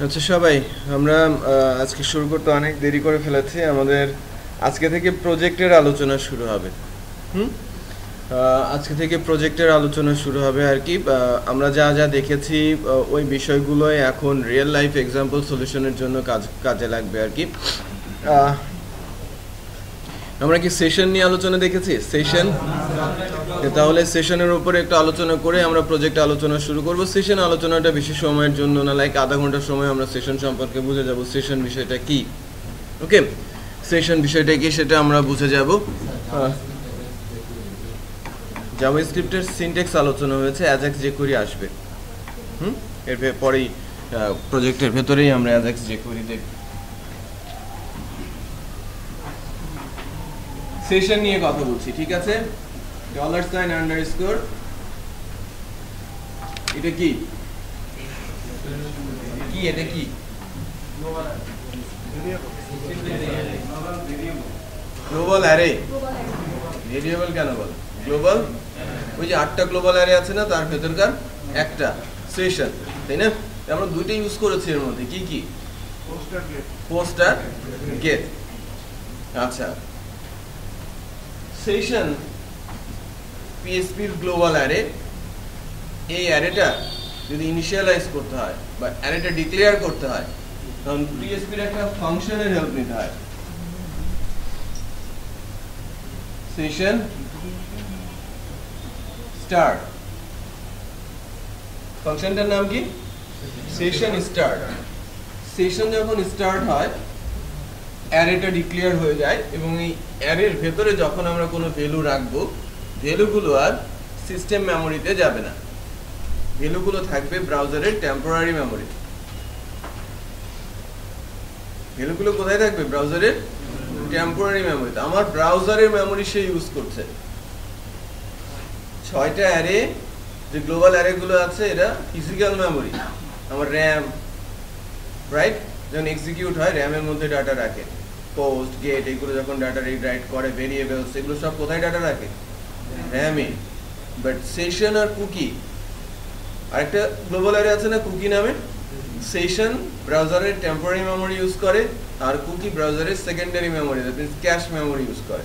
আচ্ছা সবাই, আমরা আজকে শুরু করতে অনেক দেরি করে ফেলেছি। আমাদের আজকে থেকে প্রজেক্টের আলোচনা শুরু হবে। আজকে থেকে প্রজেক্টের আলোচনা শুরু হবে আর কি। আমরা যা যা দেখেছি ওই বিষয়গুলোই এখন রিয়েল লাইফ এক্সাম্পল সলিউশনের জন্য কাজে লাগবে আর কি। আমরা কি সেশন নিয়ে আলোচনা দেখেছি? সেশন, তাহলে সেশনের উপরে একটু আলোচনা করে আমরা প্রজেক্ট আলোচনা শুরু করব। সেশন আলোচনাটা বেশি সময়ের জন্য না, লাইক আধা ঘন্টার সময় আমরা সেশন সম্পর্কে বুঝে যাব সেশন বিষয়টা কি। ওকে, সেশন বিষয়টা কি সেটা আমরা বুঝে যাব। জাভাস্ক্রিপ্টের সিনট্যাক্স আলোচনা হয়েছে, অ্যাজাক্স জেকুয়েরি আসবে। এর পরেই প্রজেক্টের ভেতরেই আমরা অ্যাজাক্স জেকুয়েরি দেখব। সেশন নিয়ে কথা বলছি, ঠিক আছে? $sign আন্ডারস্কোর, এটা কি কি এটা কি গ্লোবাল অ্যারে। ভেরিয়েবল কেন বল? গ্লোবাল, ওই যে 8টা গ্লোবাল অ্যারে আছে না, তার ভেতরকার একটা সেশন, তাই না? আমরা দুইটা ইউজ করেছি এর মধ্যে, কি কি? পোস্ট আর গেট। আচ্ছা, সেশন পিএসপির গ্লোবাল অ্যারে, এই অ্যারেটা যদি ইনিশিয়ালাইজ করতে হয় বা অ্যারেটা ডিক্লেয়ার করতে হয়, তখন পিএসপির একটা ফাংশনের হেল্প নিতে হয়। সেশন স্টার্ট, ফাংশনটার নাম কি? Session start. সেশন যখন স্টার্ট হয়, অ্যারেটা ডিক্লেয়ার হয়ে যায় এবং এই অ্যারের ভেতরে যখন আমরা কোনো ভ্যালু রাখবো, ভ্যালুগুলো আর সিস্টেম মেমোরিতে যাবে না, ভ্যালুগুলো থাকবে ব্রাউজারের টেম্পোরারি মেমোরি। ভ্যালুগুলো কোথায় থাকবে? ব্রাউজারের টেম্পোরারি মেমোরিতে। আমার ব্রাউজারের মেমোরি সে ইউজ করছে। 6টা অ্যারে, যে গ্লোবাল অ্যারেগুলো আছে, এরা ফিজিক্যাল মেমোরি। আমার র্যাম, রাইট, যখন এক্সিকিউট হয় র্যামের মধ্যে ডাটা রাখে। পোস্ট, গেট, এগুলো যখন ডাটা রিড রাইট করে, ভেরিয়েবলস, এগুলো সব কোথায় ডাটা রাখে? র্যামে। বাট সেশন আর কুকি, আরেকটা গ্লোবাল অ্যারে আছে না কুকি নামে, সেশন ব্রাউজারের টেম্পোরারি মেমোরি ইউজ করে আর কুকি ব্রাউজারের secondary memory, that means cache memory use করে।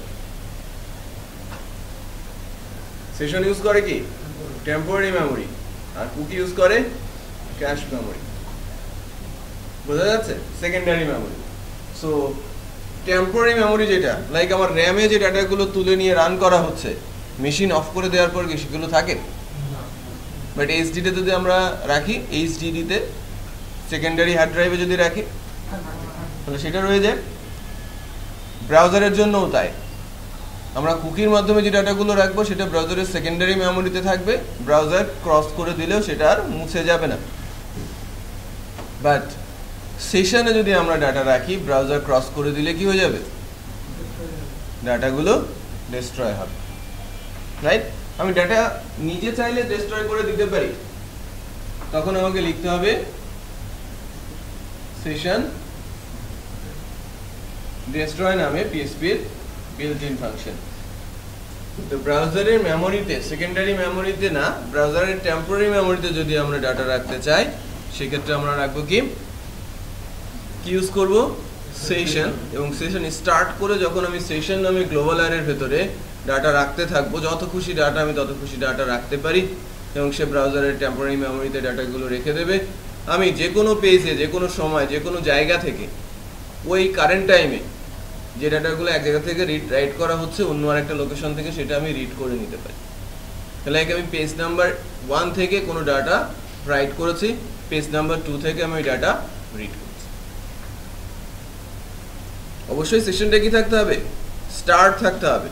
সেশন ইউজ করে কি? টেম্পোরারি মেমোরি, আর কুকি ইউজ করে ক্যাশ মেমোরি। বোঝা যাচ্ছে? Secondary memory. So temporary memory যেটা, লাইক আমার র্যামে যে ডাটাগুলো তুলে নিয়ে রান করা হচ্ছে, মেশিন অফ করে দেওয়ার পর কি সেগুলো থাকে? বাট এইচডিতে যদি আমরা রাখি, এইচডিডিতে সেকেন্ডারি হার্ড ড্রাইভে যদি রাখি, তাহলে সেটা রয়ে যায়। ব্রাউজারের জন্যও তাই, আমরা কুকির মাধ্যমে যে ডাটাগুলো রাখবো সেটা ব্রাউজারের সেকেন্ডারি মেমোরিতে থাকবে, ব্রাউজার ক্রস করে দিলেও সেটা আর মুছে যাবে না। বাট সেশনে যদি আমরা ডাটা রাখি, ব্রাউজার ক্রস করে দিলে কি হয়ে যাবে? ডাটাগুলো ডিস্ট্রয় হবে, রাইট? আমি ডাটা নিজে চাইলে ডিস্ট্রয় করে দিতে পারি, তখন আমাকে লিখতে হবে সেশন ডিস্ট্রয় নামে পিএসপির বিল্ট ইন ফাংশন। তো ব্রাউজারের মেমোরিতে, সেকেন্ডারি মেমোরিতে না, ব্রাউজারের টেম্পোরারি মেমোরিতে যদি আমরা ডাটা রাখতে চাই, সেক্ষেত্রে আমরা রাখবো কি ইউজ করব? সেশন। এবং সেশন স্টার্ট করে যখন আমি সেশন নামে গ্লোবাল অ্যারের ভেতরে ডাটা রাখতে থাকবো, যত খুশি ডাটা আমি তত খুশি ডাটা রাখতে পারি, এবং সে ব্রাউজারের টেম্পোরারি মেমোরিতে ডাটাগুলো রেখে দেবে। আমি যে কোনো পেজে, যে কোনো সময়, যে কোনো জায়গা থেকে, ওই কারেন্ট টাইমে যে ডাটাগুলো এক জায়গা থেকে রাইট করা হচ্ছে অন্য আরেকটা লোকেশন থেকে, সেটা আমি রিড করে নিতে পারি। তাহলে আমি পেজ নাম্বার 1 থেকে কোনো ডাটা রাইট করেছি, পেজ নাম্বার 2 থেকে আমি ওই ডাটা রিড করছি। অবশ্যই সেশনটা কি থাকতে হবে? স্টার্ট থাকতে হবে।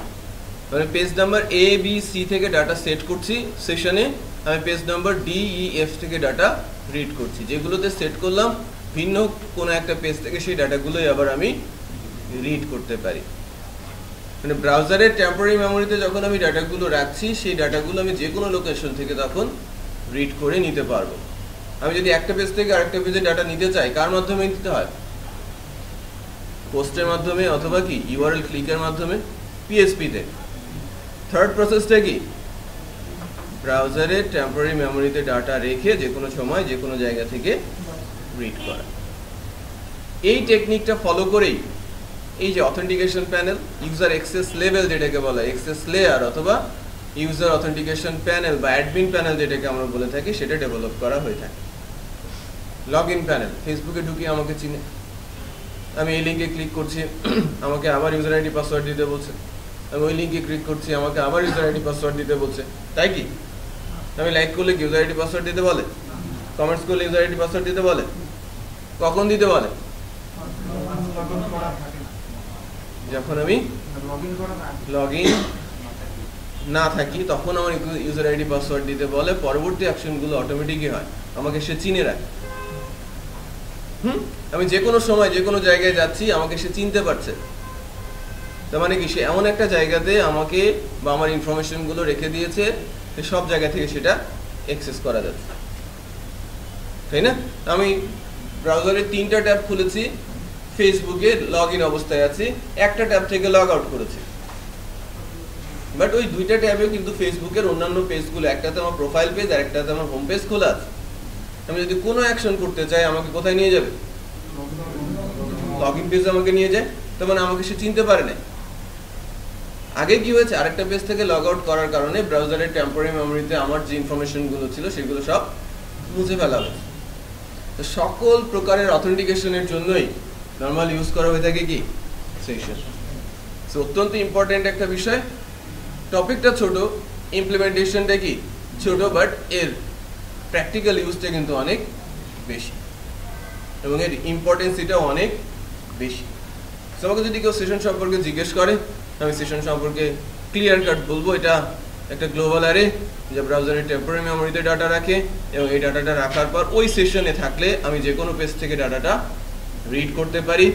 মানে page number A B C থেকে ডাটা সেট করছি সেশনে, আমি page number D E F থেকে ডাটা রিড করছি। যেগুলোতে সেট করলাম ভিন্ন কোনো একটা পেজ থেকে, সেই ডাটাগুলোই আবার আমি রিড করতে পারি। মানে ব্রাউজারের টেম্পোরারি মেমোরিতে যখন আমি ডাটাগুলো রাখছি, সেই ডাটাগুলো আমি যে কোনো লোকেশন থেকে তখন রিড করে নিতে পারবো। আমি যদি একটা পেজ থেকে আরেকটা পেজে ডাটা নিতে চাই, কার মাধ্যমে নিতে হয়? পোস্টের মাধ্যমে, অথবা কি ইউআরএল ক্লিকের মাধ্যমে, পিএসপিতে। থার্ড প্রসেসটা কি? ব্রাউজারে টেম্পোরারি মেমোরিতে ডাটা রেখে যে কোনো সময় যে কোনো জায়গা থেকে রিড করা। এই টেকনিকটা ফলো করেই এই যে authentication panel, user access level যেটাকে বলা হয়, অ্যাক্সেস লেয়ার অথবা ইউজার অথেন্টিকেশন প্যানেল বা অ্যাডমিন প্যানেল যেটাকে আমরা বলে থাকি, সেটা ডেভেলপ করা হয়ে থাকে। লগ ইন প্যানেল, ফেসবুকে ঢুকিয়ে আমাকে চিনে, আমি এই লিঙ্কে ক্লিক করছি, আমাকে আবার ইউজার আইডি পাসওয়ার্ড দিতে বলছে, আমি ওই লিঙ্কে ক্লিক করছি, আমাকে আবার ইউজার আইডি পাসওয়ার্ড দিতে বলছে, তাই কি? আমি লাইক করলে কি ইউজার আইডি পাসওয়ার্ড দিতে বলে? কমেন্টস করলে ইউজার আইডি পাসওয়ার্ড দিতে বলে? কখন দিতে বলে? যখন আমি লগ ইন না থাকি তখন আমার ইউজার আইডি পাসওয়ার্ড দিতে বলে। পরবর্তী অ্যাকশনগুলো অটোমেটিকই হয়, আমাকে সে চিনে রাখে। আমি যে কোনো সময় যে কোনো জায়গায় যাচ্ছি, আমাকে সে চিনতে পারছে। তার মানে কি, সে এমন একটা জায়গাতে আমাকে বা আমার ইনফরমেশনগুলো রেখে দিয়েছে, সব জায়গা থেকে সেটা অ্যাক্সেস করা যাচ্ছে, তাই না? আমি ব্রাউজারে 3টা ট্যাব খুলেছি, ফেসবুকে লগ ইন অবস্থায় আছি, একটা ট্যাব থেকে লগ আউট করেছি, বাট ওই 2টা ট্যাবেও কিন্তু ফেসবুকের অন্যান্য পেজগুলো, একটাতে আমার প্রোফাইল পেজ আর একটাতে আমার হোম পেজ খোলা আছে। আমি যদি কোনো অ্যাকশন করতে চাই, আমাকে কোথায় নিয়ে যাবে? লগ ইন পেজে আমাকে নিয়ে যায়। তার মানে আমাকে সে চিনতে পারে না। আগে কি হয়েছে, আরেকটা পেজ থেকে লগ আউট করার কারণে ব্রাউজারের টেম্পোরারি মেমোরিতে আমার যে ইনফরমেশনগুলো ছিল সেগুলো সব মুছে ফেলা হয়েছে। তো সকল প্রকারের অথেন্টিকেশনের জন্যই নর্মাল ইউজ করা হয়ে থাকে কি সেশন। সো অত্যন্ত ইম্পর্টেন্ট একটা বিষয়। টপিকটা ছোট, ইমপ্লিমেন্টেশনটা কি ছোট, বাট এর প্র্যাকটিক্যাল ইউজটা কিন্তু অনেক বেশি এবং এর ইম্পর্টেন্সিটাও অনেক বেশি। সো আমাকে যদি কেউ সেশন সম্পর্কে জিজ্ঞেস করে, আমি সেশন সম্পর্কে ক্লিয়ার কাট বলবো, এটা একটা গ্লোবাল অ্যারে যা ব্রাউজারের টেম্পোরারি মেমোরিতে ডাটা রাখে, এবং এই ডাটাটা রাখার পর ওই সেশনে থাকলে আমি যে কোনো পেজ থেকে ডাটাটা রিড করতে পারি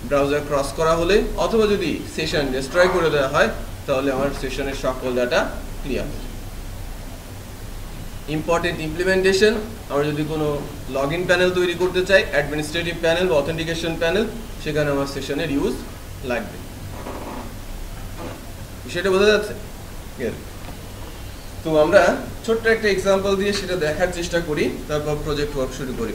ব্রাউজার ক্রস করা হলে, অথবা যদি সেশন ডিস্ট্রয় করে দেওয়া হয় তাহলে আমার সেশনের সকল ডাটা ক্লিয়ার হয়ে যায়। ইম্পর্টেন্ট ইমপ্লিমেন্টেশন, আমরা যদি কোনো লগ ইন প্যানেল তৈরি করতে চাই, অ্যাডমিনিস্ট্রেটিভ প্যানেল বা অথেন্টিকেশন প্যানেল, সেখানে আমার সেশনের ইউজ লাগবে। সেটা বোঝা যাচ্ছে? তো আমরা ছোট্ট একটা এক্সাম্পল দিয়ে সেটা দেখার চেষ্টা করি, তারপর প্রজেক্ট ওয়ার্ক শুরু করি।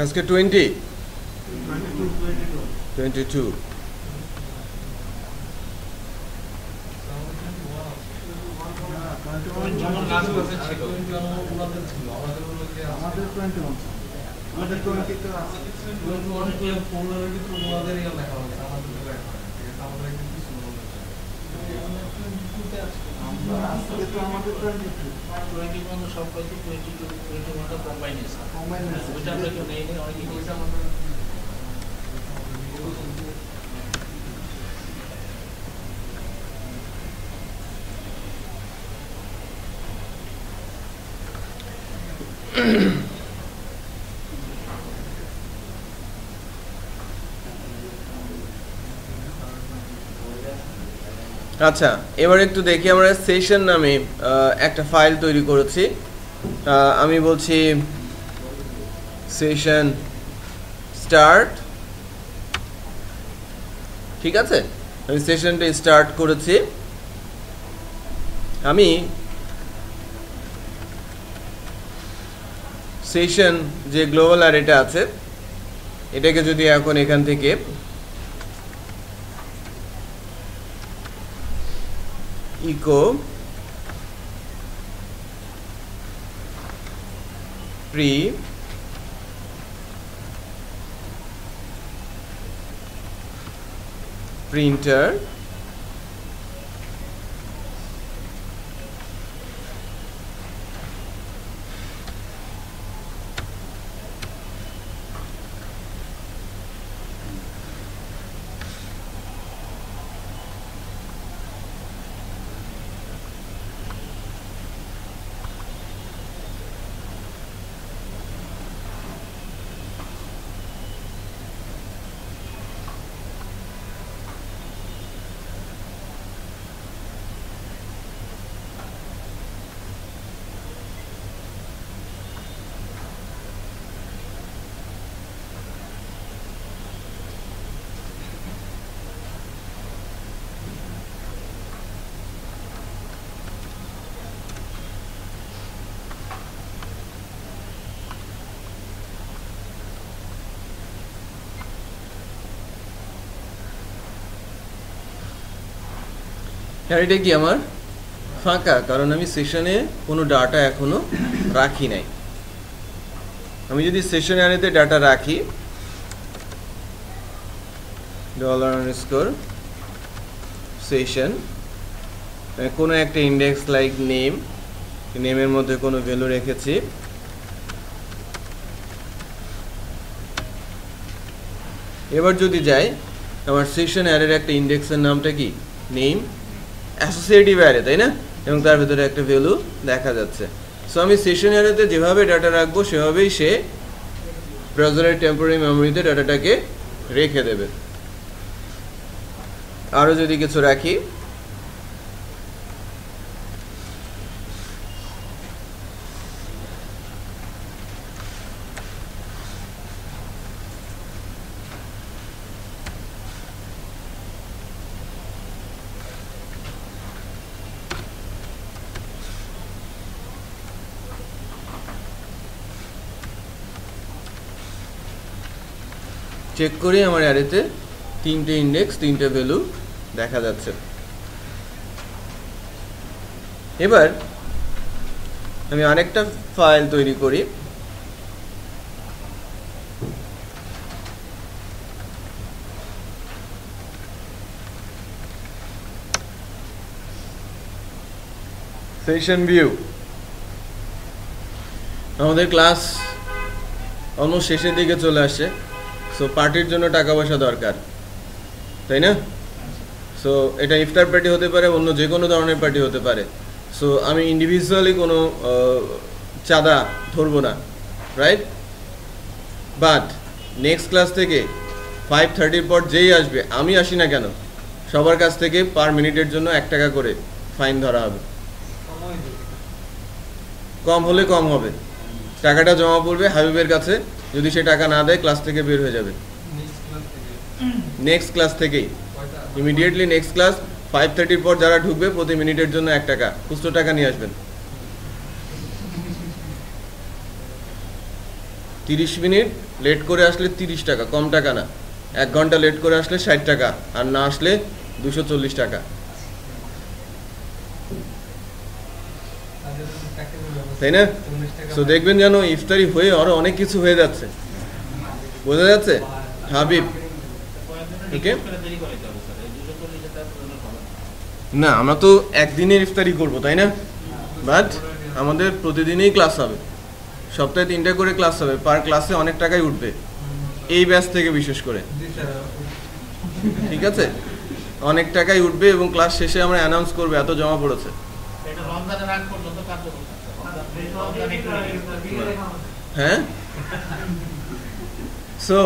আজকে 22 আচ্ছা, এবার একটু দেখি, আমরা সেশন নামে একটা ফাইল তৈরি করেছি। আমি বলছি সেশন স্টার্ট ঠিক আছে, আমি সেশনটা স্টার্ট করেছি। আমি সেশন যে গ্লোবাল অ্যারেটা আছে এটাকে যদি এখন এখান থেকে ইকো প্রি প্রিন্টার এটা কি আমার ফাঁকা, কারণ আমি সেশনে কোনো ডাটা এখনো রাখি নাই। আমি যদি সেশন অ্যারেতে ডাটা রাখি $_সেশন কোনো একটা ইন্ডেক্স লাইক নেম, নেমের মধ্যে কোনো ভ্যালু রেখেছি, এবার যদি যাই আমার সেশন অ্যারের একটা ইন্ডেক্সের নামটা কি নেম অ্যাসোসিয়েটিভ অ্যারে, তাই না, এবং তার ভিতরে একটা ভ্যালু দেখা যাচ্ছে। সো আমি সেশন অ্যারেতে যেভাবে ডাটা রাখবো সেভাবেই সে ব্রাউজারের টেম্পোরারি মেমোরিতে ডাটাটাকে রেখে দেবে। আরও যদি কিছু রাখি, চেক করি আমার অ্যারেতে 3টে ইন্ডেক্স 3টে ভ্যালু দেখা যাচ্ছে। এবার আমি আরেকটা ফাইল তৈরি করি, সেশন ভিউ। আমাদের ক্লাস অলমোস্ট শেষের দিকে চলে আসছে, সো পার্টির জন্য টাকা পয়সা দরকার, তাই না? সো এটা ইফতার পার্টি হতে পারে, অন্য যে কোনো ধরনের পার্টি হতে পারে। সো আমি ইন্ডিভিজুয়ালি কোনো চাঁদা ধরবো না, রাইট? বাট নেক্সট ক্লাস থেকে 5:30 পর যেই আসবে, আমি আসি না কেন, সবার কাছ থেকে পার মিনিটের জন্য 1 টাকা করে ফাইন ধরা হবে। কম হলে কম হবে, টাকাটা জমা পড়বে হাবিবের কাছে, যদি সে টাকা না দেয় ক্লাস থেকে বের হয়ে যাবে। নেক্সট ক্লাস থেকেই ইমিডিয়েটলি নেক্সট ক্লাস 5:30 পর যারা ঢুকবে প্রতি মিনিটের জন্য 1 টাকা খুচরো টাকা নিয়ে আসবেন। 30 মিনিট লেট করে আসলে 30 টাকা, কম টাকা না। 1 ঘন্টা লেট করে আসলে 60 টাকা, আর না আসলে 240 টাকা। তাই না? সো দেখবেন যেন ইফতারি হয়ে আরো অনেক কিছু হয়ে যাচ্ছে, বোঝা যাচ্ছে হাবিব? ওকে, না আমরা তো একদিনের ইফতারি করবো, তাই না? বাট আমাদের প্রতিদিনই ক্লাস হবে, সপ্তাহে 3টা করে ক্লাস হবে, পার ক্লাসে অনেক টাকাই উঠবে এই ব্যাচ থেকে, বিশেষ করে, ঠিক আছে? অনেক টাকাই উঠবে এবং ক্লাস শেষে আমরা অ্যানাউন্স করবো এত জমা পড়েছে। হ্যাঁ, সো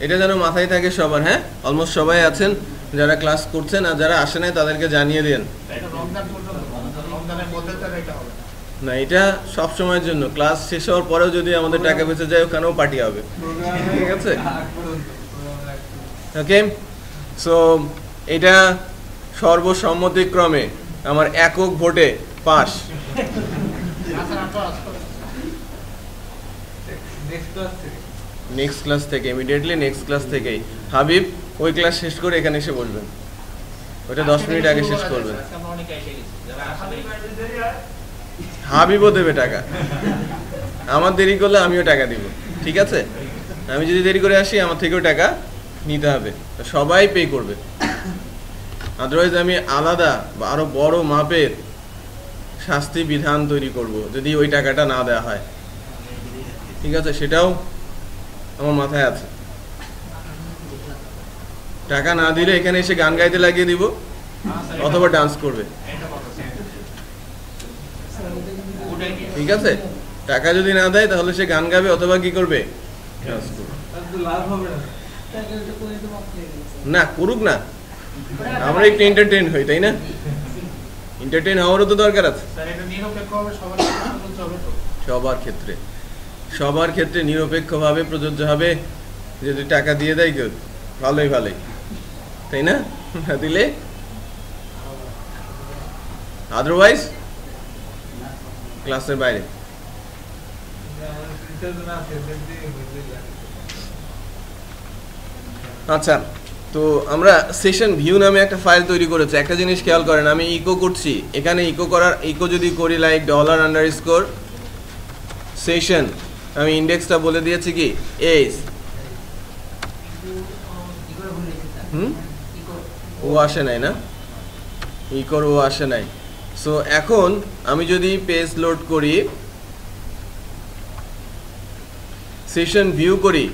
এটা যেন মাথায় থাকে সবার। হ্যাঁ, অলমোস্ট সবাই আছেন যারা ক্লাস করছেন, আর যারা আসে নাই তাদেরকে জানিয়ে দেন। না, এটা সব সময়ের জন্য, ক্লাস শেষ হওয়ার পরেও যদি আমাদের টাকা বেঁচে যায় ওখানেও পার্টি হবে, ঠিক আছে? ওকে, সো এটা সর্বসম্মতিক্রমে আমার একক ভোটে পাস। নেক্সট ক্লাস থেকে ইমিডিয়েটলি নেক্সট ক্লাস থেকেই হাবিব ওই ক্লাস শেষ করে এখানে এসে বসবেন, ওটা 10 মিনিট আগে শেষ করবেন। হাবিবও দেবে টাকা, আমার দেরি করলে আমিও টাকা দিব, ঠিক আছে? আমি যদি দেরি করে আসি আমার থেকেও টাকা নিতে হবে, সবাই পে করবে। আদারওয়াইজ আমি আলাদা বা আরো বড় মাপের শাস্তি বিধান তৈরি করব যদি ওই টাকাটা না দেওয়া হয়, ঠিক আছে? সেটাও আমার মাথায় আছে। টাকা না দিলে এখানে এসে গান গাইতে লাগিয়ে দিব অথবা ডান্স করবে, ঠিক আছে? টাকা যদি না দেয় তাহলে সে গান গাবে অথবা কি করবে, ডান্স করবে। না করুক না, আমরা একটু এন্টারটেইন হই, তাই না? এন্টারটেইন হওয়ারও তো দরকার আছে। সবার ক্ষেত্রে নিরপেক্ষভাবে প্রযোজ্য হবে। যদি টাকা দিয়ে দেয় কেউ ভালোই, তাই না? দিলে আদারওয়াইজ ক্লাসের বাইরে। আচ্ছা, তো আমরা সেশন ভিউ নামে একটা ফাইল তৈরি করেছি। একটা জিনিস খেয়াল করেন, আমি ইকো করছি, এখানে ইকো যদি করি লাইক $_ সেশন, আমি ইন্ডেক্সটা বলে দিয়েছি কি এস, ও আসে নাই না, ইকোর ও আসে নাই। সো এখন আমি যদি পেজ লোড করি, সেশন ভিউ করি,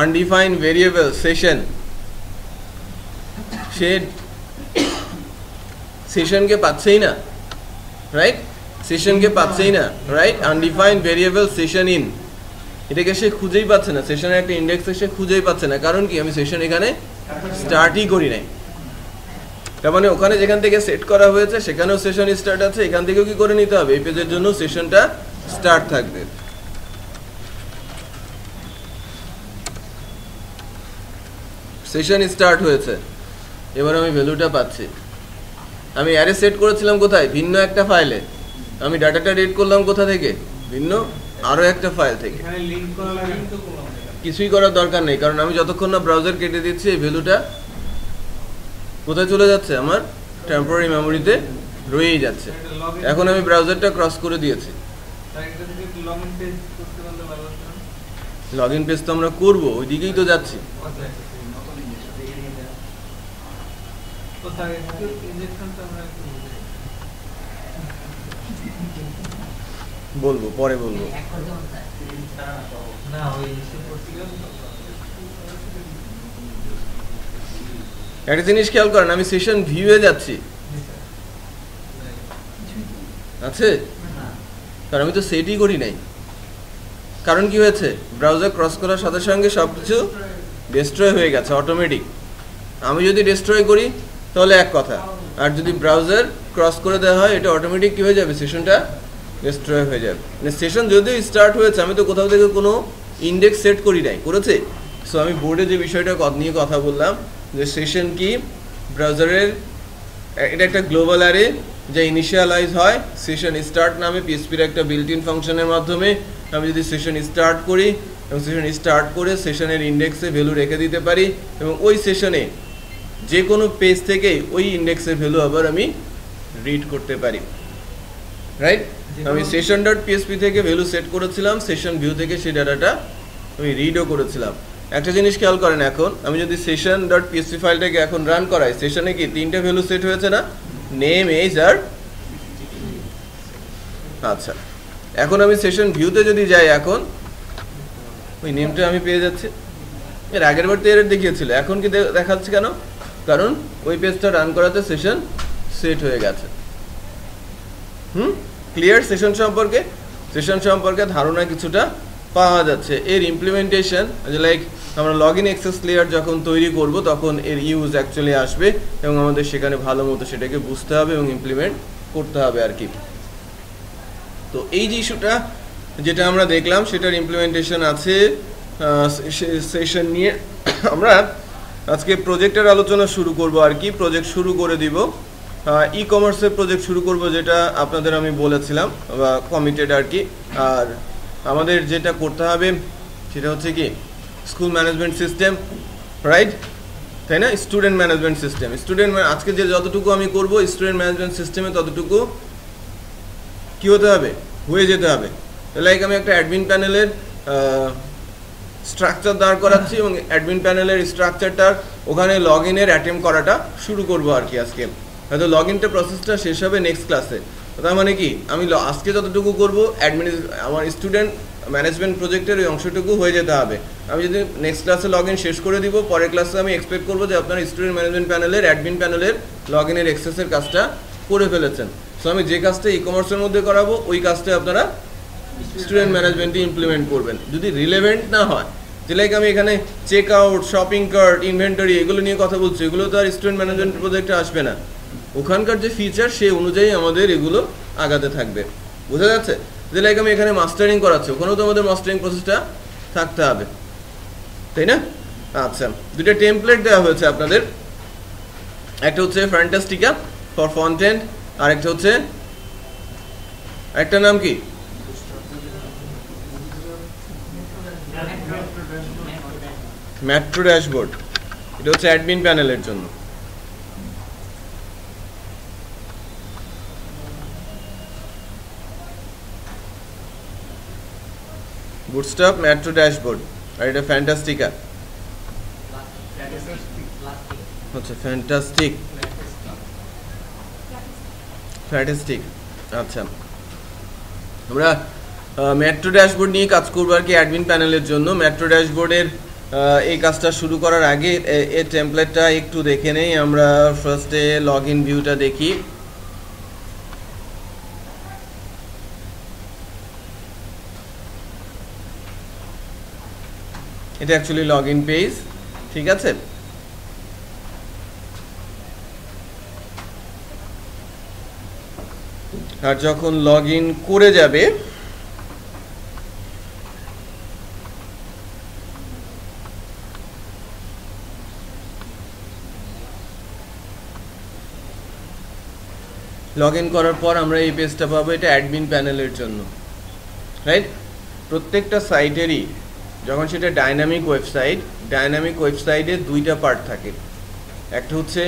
আনডিফাইন্ড ভেরিয়েবল সেশন, সে সেশনকে পাচ্ছেই না, রাইট? সেশনকে পাচ্ছেই না, right? Undefined variable session in, এটাকে সে খুঁজেই পাচ্ছে না, সেশনের একটা ইন্ডেক্স সে খুঁজেই পাচ্ছে না। কারণ কি, আমি সেশন এখানে স্টার্টই করি নাই। তার মানে ওখানে যেখান থেকে সেট করা হয়েছে সেখানেও সেশন স্টার্ট আছে, এখান থেকেও কি করে নিতে হবে, এই পেজের জন্য সেশনটা স্টার্ট থাকবে। সেশন স্টার্ট হয়েছে, এবার আমি ভ্যালুটা পাচ্ছি। আমি অ্যারে সেট করেছিলাম কোথায়, ভিন্ন একটা ফাইলে। আমি ডাটাটা রিড করলাম কোথা থেকে, ভিন্ন আরো একটা ফাইল থেকে। কিছুই করার দরকার নেই, কারণ আমি যতক্ষণ না ব্রাউজার কেটে দিচ্ছি এই ভ্যালুটা কোথায় চলে যাচ্ছে, আমার টেম্পোরারি মেমোরিতে রয়েই যাচ্ছে। এখন আমি ব্রাউজারটা ক্রস করে দিয়েছি। লগ ইন পেজ তো আমরা করবো, ওই দিকেই তো যাচ্ছি। বলবো পরে বলবো। একটা জিনিস খেয়াল করেন, আমি সেশন ভিউয়ে যাচ্ছি, আছে? কারণ আমি তো সেটই করি নাই। কারণ কি হয়েছে, ব্রাউজার ক্রস করার সাথে সঙ্গে সবকিছু ডেস্ট্রয় হয়ে গেছে অটোমেটিক। আমি যদি ডেস্ট্রয় করি তাহলে এক কথা, আর যদি ব্রাউজার ক্রস করে দেওয়া হয় এটা অটোমেটিক কি হয়ে যাবে, সেশনটা ডেস্ট্রয় হয়ে যাবে। মানে সেশন যদিও স্টার্ট হয়েছে, আমি তো কোথাও থেকে কোনো ইন্ডেক্স সেট করি নাই, করেছে? সো আমি বোর্ডে যে বিষয়টা নিয়ে কথা বললাম, যে সেশন কি ব্রাউজারের এটা একটা গ্লোবাল অ্যারে যা ইনিশিয়ালাইজ হয় সেশন স্টার্ট নামে পিএসপির একটা বিল্ট ইন ফাংশনের মাধ্যমে। আমি যদি সেশন স্টার্ট করি এবং সেশন স্টার্ট করে সেশনের ইন্ডেক্সে ভ্যালু রেখে দিতে পারি, এবং ওই সেশনে যে কোনো পেজ থেকেই ওই ইন্ডেক্সের ভ্যালু আবার আমি রিড করতে পারি, রাইট? আমি session.php থেকে ভ্যালু সেট করেছিলাম, সেশন ভিউ থেকে সেই ডাটাটা আমি রিডও করেছিলাম। একটা জিনিস খেয়াল করেন, এখন আমি যদি session.php ফাইলটাকে এখন রান করাই, সেশনে কি 3টে ভ্যালু সেট হয়েছে না, নেম, এজ আর। আচ্ছা, এখন আমি সেশন ভিউতে যদি যাই, এখন ওই নেমটা আমি পেয়ে যাচ্ছি। এর আগের বার তো এর দেখিয়েছিল, এখন কি দেখাচ্ছে কেন? কারণ ওই পেজটা রান করাতে সেশন সেট হয়ে গেছে। ক্লিয়ার? সেশন সম্পর্কে ধারণা কিছুটা পাওয়া যাচ্ছে। এর ইমপ্লিমেন্টেশন লাইক আমরা লগ ইন অ্যাক্সেস লেয়ার যখন তৈরি করব তখন এর ইউজ অ্যাকচুয়ালি আসবে, এবং আমাদের সেখানে ভালো মতো সেটাকে বুঝতে হবে এবং ইমপ্লিমেন্ট করতে হবে আর কি। তো এই যে ইস্যুটা যেটা আমরা দেখলাম সেটার ইমপ্লিমেন্টেশন আছে সেশন নিয়ে। আমরা আজকে প্রজেক্টের আলোচনা শুরু করব আর কি, প্রজেক্ট শুরু করে দিব। ই কমার্সের প্রজেক্ট শুরু করব, যেটা আপনাদের আমি বলেছিলাম বা কমিটেড আর কি। আর আমাদের যেটা করতে হবে সেটা হচ্ছে কি স্কুল ম্যানেজমেন্ট সিস্টেম, রাইট, তাই না? স্টুডেন্ট ম্যানেজমেন্ট সিস্টেম, আজকে যে যতটুকু আমি করব স্টুডেন্ট ম্যানেজমেন্ট সিস্টেমে ততটুকু কি হতে হবে, হয়ে যেতে হবে। লাইক আমি একটা অ্যাডমিন প্যানেলের স্ট্রাকচার দাঁড় করাচ্ছি এবং অ্যাডমিন প্যানেলের স্ট্রাকচারটার ওখানে লগ ইনের অ্যাটেম্প করাটা শুরু করব আর কি আজকে। হয়তো লগ ইনটা প্রসেসটা শেষ হবে নেক্সট ক্লাসে। তার মানে কি আমি আজকে যতটুকু করব আমার স্টুডেন্ট ম্যানেজমেন্ট প্রজেক্টের ওই অংশটুকু হয়ে যেতে হবে। আমি যদি নেক্সট ক্লাসে লগ ইন শেষ করে দিব, পরের ক্লাসে আমি এক্সপেক্ট করবো যে আপনার স্টুডেন্ট ম্যানেজমেন্ট প্যানেলের অ্যাডমিন প্যানেলের লগ ইনের এক্সেসের কাজটা করে ফেলেছেন। সো আমি যে কাজটা ই কমার্সের মধ্যে করাবো ওই কাজটা আপনারা স্টুডেন্ট ম্যানেজমেন্টে ইমপ্লিমেন্ট করবেন। যদি রিলেভেন্ট না হয়, যে লাইক আমি এখানে check out, shopping cart, inventory এগুলো নিয়ে কথা বলছি, এগুলো তো আর স্টুডেন্ট ম্যানেজমেন্ট প্রজেক্টে আসবে না। ওখানকার যে ফিচার সেই অনুযায়ী আমাদের এগুলো আগাতে থাকবে, বোঝা যাচ্ছে? যে লাইক আমি এখানে মাস্টারিং করাচ্ছি, ওখানেও তো আমাদের মাস্টারিং প্রসেসটা থাকতে হবে, তাই না? আচ্ছা, দুটো টেমপ্লেট দেওয়া হয়েছে আপনাদের, একটা হচ্ছে ফ্যান্টাস্টিকা ফর ফ্রন্ট এন্ড, আর একটা হচ্ছে একটা নাম কি মেট্রো ড্যাশবোর্ড, এটা হচ্ছে অ্যাডমিন প্যানেলের জন্য। বুটস্ট্র্যাপ, মেট্রো ড্যাশবোর্ড, আর এটা ফ্যান্টাস্টিকা হচ্ছে ফ্যান্টাস্টিক। আচ্ছা, আমরা মেট্রো ড্যাশবোর্ড নিয়ে কাজ করবো আর কি অ্যাডমিন প্যানেলের জন্য। মেট্রো ড্যাশবোর্ডের এই কাজটা শুরু করার আগে এই টেমপ্লেটটা একটু দেখে নেই। আমরা ফার্স্টে লগ ইন ভিউটা দেখি। এটা অ্যাকচুয়ালি লগ ইন পেজ, ঠিক আছে? আর যখন লগ ইন করে যাবে লগ ইন করার পর আমরা এই পেজটা পাবো, এটা অ্যাডমিন প্যানেলের জন্য, রাইট? প্রত্যেকটা সাইটেরই যখন সেটা ডাইনামিক ওয়েবসাইটে দুইটা পার্ট থাকে, একটা হচ্ছে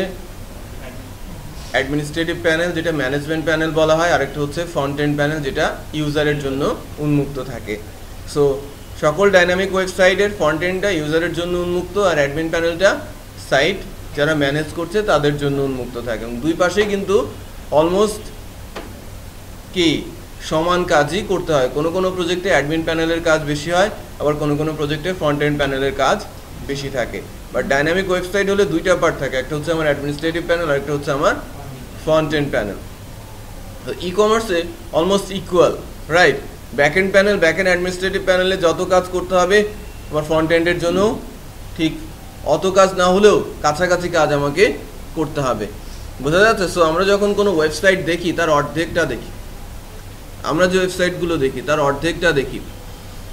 অ্যাডমিনিস্ট্রেটিভ প্যানেল যেটা ম্যানেজমেন্ট প্যানেল বলা হয়, আরেকটা হচ্ছে ফ্রন্ট এন্ড প্যানেল যেটা ইউজারের জন্য উন্মুক্ত থাকে। সো সকল ডাইনামিক ওয়েবসাইটের ফ্রন্ট এন্ডটা ইউজারের জন্য উন্মুক্ত, আর অ্যাডমিন প্যানেলটা সাইট যারা ম্যানেজ করছে তাদের জন্য উন্মুক্ত থাকে। এবং দুই পাশেই কিন্তু অলমোস্ট কি সমান কাজই করতে হয়। কোনো কোনো প্রজেক্টে অ্যাডমিন প্যানেলের কাজ বেশি হয়, আবার কোনো কোনো প্রজেক্টে ফ্রন্ট এন্ড প্যানেলের কাজ বেশি থাকে। বাট ডাইনামিক ওয়েবসাইট হলে দুইটা পার্ট থাকে, একটা হচ্ছে আমার অ্যাডমিনিস্ট্রেটিভ প্যানেল আর একটা হচ্ছে আমার ফ্রন্ট এন্ড প্যানেল। তো ই কমার্সে almost equal, right? Back end panel, back end administrative প্যানেলে যত কাজ করতে হবে আমার ফ্রন্ট এন্ডের জন্য ঠিক অত কাজ না হলেও কাছাকাছি কাজ আমাকে করতে হবে, বোঝা যাচ্ছে? সো আমরা যখন কোনো ওয়েবসাইট দেখি তার অর্ধেকটা দেখি, আমরা যে ওয়েবসাইটগুলো দেখি তার অর্ধেকটা দেখি।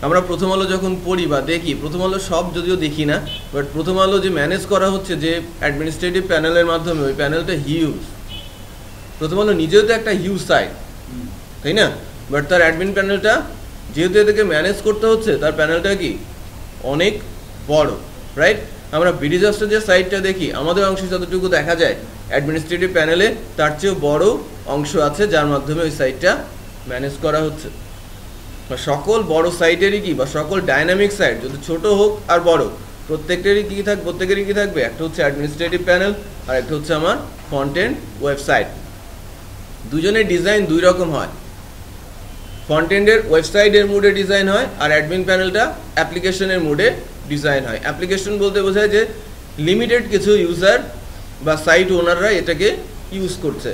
আমরা প্রথম আলো যখন পড়ি বা দেখি, প্রথম আলো সব যদিও দেখি না, বাট প্রথম আলো যে ম্যানেজ করা হচ্ছে যে অ্যাডমিনিস্ট্রেটিভ প্যানেলের মাধ্যমে, ওই প্যানেলটা হিউজ। প্রথম আলো নিজেও তো একটা হিউজ সাইট, তাই না? বাট তার অ্যাডমিন প্যানেলটা যেহেতু এদেরকে ম্যানেজ করতে হচ্ছে, তার প্যানেলটা কি অনেক বড়, রাইট? আমরা বিডিজাস্টার যে সাইটটা দেখি, আমাদের অংশে যতটুকু দেখা যায় অ্যাডমিনিস্ট্রেটিভ প্যানেলে তার চেয়েও বড় অংশ আছে যার মাধ্যমে ওই সাইটটা ম্যানেজ করা হচ্ছে। সকল বড় সাইটেরই কি বা সকল ডাইনামিক সাইট যদি ছোট হোক আর বড়, প্রত্যেকেরই কি থাকবে, একটা হচ্ছে অ্যাডমিনিস্ট্রেটিভ প্যানেল আর একটা হচ্ছে আমার ফ্রন্ট এন্ড ওয়েবসাইট। দুজনের ডিজাইন দুই রকম হয়। ফ্রন্ট এন্ডের ওয়েবসাইটের মুডে ডিজাইন হয়, আর অ্যাডমিন প্যানেলটা অ্যাপ্লিকেশনের মুডে ডিজাইন হয়। অ্যাপ্লিকেশন বলতে বোঝায় যে লিমিটেড কিছু ইউজার বা সাইট ওনাররা এটাকে ইউজ করছে।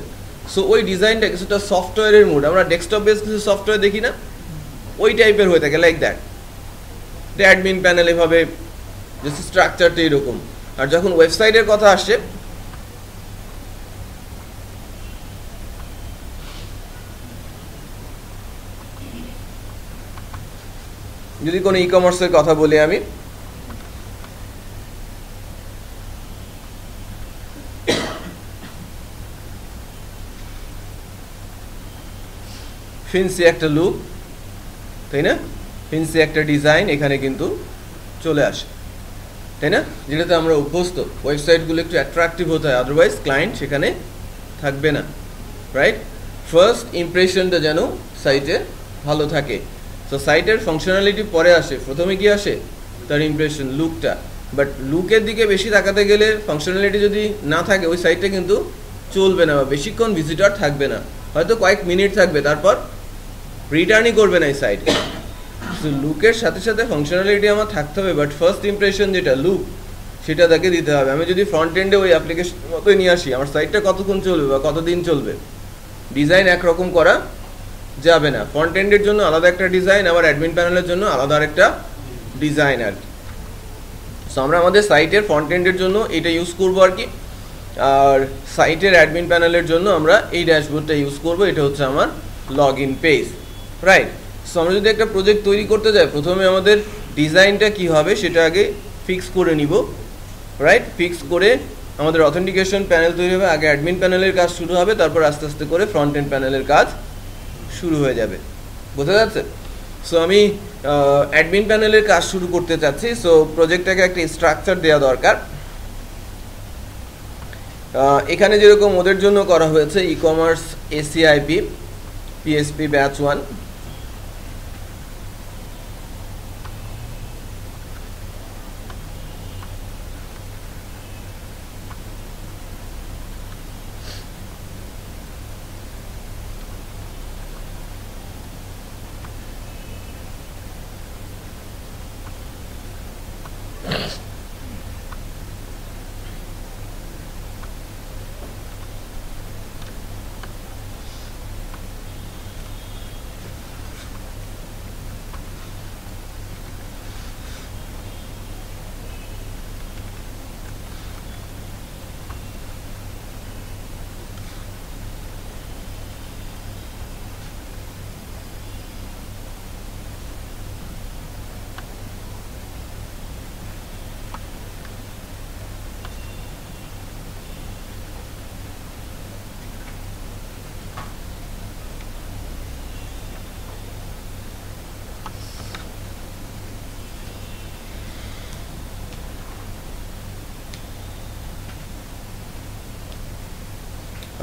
সো ওই ডিজাইনটা কিছুটা সফটওয়্যারের মুড, আমরা ডেস্কটপ বেস কিছু সফটওয়্যার দেখি না, ওই টাইপের হয়ে থাকে, লাইক দ্যাট। অ্যাডমিন প্যানেল এভাবে যে স্ট্রাকচারটা এরকম। আর যখন ওয়েবসাইটের কথা আসছে, যদি কোনো ই কমার্সের কথা বলি আমি, ফেন্সি একটা লুক, তাই না? ফেন্সি একটা ডিজাইন এখানে কিন্তু চলে আসে, তাই না? যেটাতে আমরা অভ্যস্ত। ওয়েবসাইটগুলো একটু অ্যাট্রাকটিভ হতে হয়, আদারওয়াইজ ক্লায়েন্ট সেখানে থাকবে না, রাইট? ফার্স্ট ইমপ্রেশনটা যেন সাইটে ভালো থাকে। সো সাইটের ফাংশনালিটি পরে আসে, প্রথমে কি আসে? তার ইমপ্রেশন, লুকটা। বাট লুকের দিকে বেশি তাকাতে গেলে ফাংশনালিটি যদি না থাকে ওই সাইটটা কিন্তু চলবে না, বা বেশিক্ষণ ভিজিটর থাকবে না, হয়তো কয়েক মিনিট থাকবে, তারপর রিটার্নই করবে না এই সাইটে। সো লুকের সাথে সাথে ফাংশনালিটি আমার থাকতে হবে, বাট ফার্স্ট ইমপ্রেশন যেটা লুক, সেটা তাকে দিতে হবে। আমি যদি ফ্রন্ট এন্ডে ওই অ্যাপ্লিকেশন মতোই নিয়ে আসি, আমার সাইটটা কতক্ষণ চলবে বা কতদিন চলবে? ডিজাইন একরকম করা যাবে না। ফ্রন্ট এন্ডের জন্য আলাদা একটা ডিজাইন, আবার অ্যাডমিন প্যানেলের জন্য আলাদা আরেকটা ডিজাইন আর কি। সো আমরা আমাদের সাইটের ফ্রন্ট এন্ডের জন্য এটা ইউজ করবো আর কি, আর সাইটের অ্যাডমিন প্যানেলের জন্য আমরা এই ড্যাশবোর্ডটা ইউজ করবো। এটা হচ্ছে আমার log in page, right? So আমরা যদি একটা প্রজেক্ট তৈরি করতে যাই, প্রথমে আমাদের ডিজাইনটা কি হবে সেটা আগে ফিক্স করে নিব, রাইট? ফিক্স করে আমাদের অথেন্টিকেশন প্যানেল তৈরি হবে, আগে অ্যাডমিন প্যানেলের কাজ শুরু হবে, তারপর আস্তে আস্তে করে ফ্রন্ট এন্ড প্যানেলের কাজ শুরু হয়ে যাবে। বোঝা যাচ্ছে? সো আমি অ্যাডমিন প্যানেলের কাজ শুরু করতে চাচ্ছি। সো প্রজেক্টটাকে একটা স্ট্রাকচার দেওয়া দরকার। এখানে যেরকম ওদের জন্য করা হয়েছে e commerce ACIP PSP batch 1,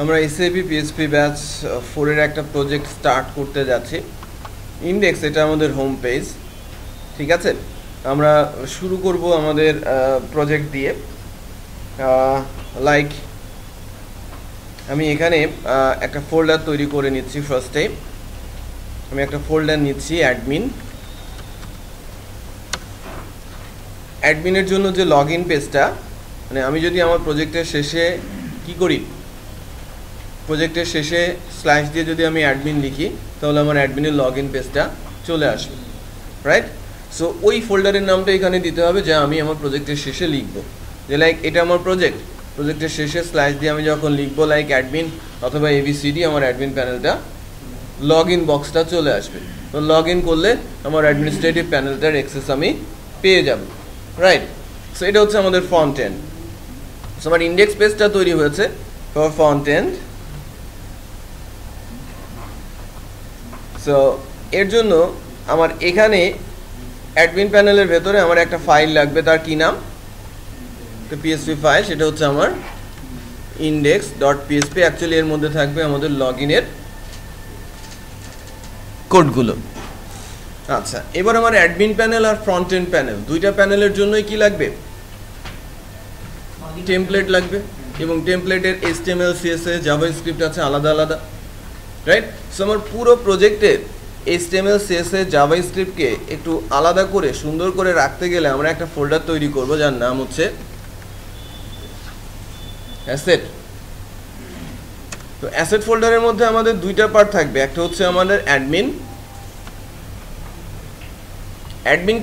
আমরা এসএপি পিএসপি ব্যাচ 4 এর একটা প্রজেক্ট স্টার্ট করতে যাচ্ছি। ইন্ডেক্স এটা আমাদের হোম পেজ, ঠিক আছে? আমরা শুরু করব আমাদের প্রজেক্ট দিয়ে। লাইক আমি এখানে একটা ফোল্ডার তৈরি করে নিচ্ছি। ফার্স্টে আমি একটা ফোল্ডার নিচ্ছি অ্যাডমিনের জন্য যে লগ ইন পেজটা, মানে আমি যদি আমার প্রজেক্টের শেষে কি করি, প্রজেক্টের শেষে স্ল্যাশ দিয়ে যদি আমি অ্যাডমিন লিখি, তাহলে আমার অ্যাডমিনের লগ ইন পেজটা চলে আসবে, রাইট? সো ওই ফোল্ডারের নামটা এখানে দিতে হবে যা আমি আমার প্রজেক্টের শেষে লিখবো। যে লাইক এটা আমার প্রজেক্টের শেষে স্ল্যাশ দিয়ে আমি যখন লিখবো লাইক অ্যাডমিন অথবা এবিসিডি, আমার অ্যাডমিন প্যানেলটা লগ ইন বক্সটা চলে আসবে। তো লগ ইন করলে আমার অ্যাডমিনিস্ট্রেটিভ প্যানেলটার অ্যাক্সেস আমি পেয়ে যাব, রাইট? সো এটা হচ্ছে আমাদের ফ্রন্ট এন্ড। সো আমার ইন্ডেক্স পেজটা তৈরি হয়েছে ফর ফ্রন্ট এন্ড। সো এর জন্য আমার এখানে অ্যাডমিন প্যানেলের ভেতরে আমার একটা ফাইল লাগবে, তার কি নাম? তো পিএসপি ফাইল, সেটা হচ্ছে আমার index.php। অ্যাকচুয়ালি এর মধ্যে থাকবে আমাদের লগ ইনের কোডগুলো। আচ্ছা, এবার আমার অ্যাডমিন প্যানেল আর ফ্রন্ট এন্ড প্যানেল দুইটা প্যানেলের জন্যই কি লাগবে? টেমপ্লেট লাগবে, এবং টেমপ্লেটের HTML CSS জাভাস্ক্রিপ্ট আছে আলাদা আলাদা, রাইট? সো আমার পুরো প্রজেক্টের HTML CSS জাভাস্ক্রিপ্টকে একটু আলাদা করে সুন্দর করে রাখতে গেলে আমরা একটা ফোল্ডার তৈরি করব যার নাম হচ্ছে অ্যাসেট। তো অ্যাসেট ফোল্ডারের মধ্যে আমাদের দুইটা পার্ট থাকবে, একটা হচ্ছে আমাদের অ্যাডমিন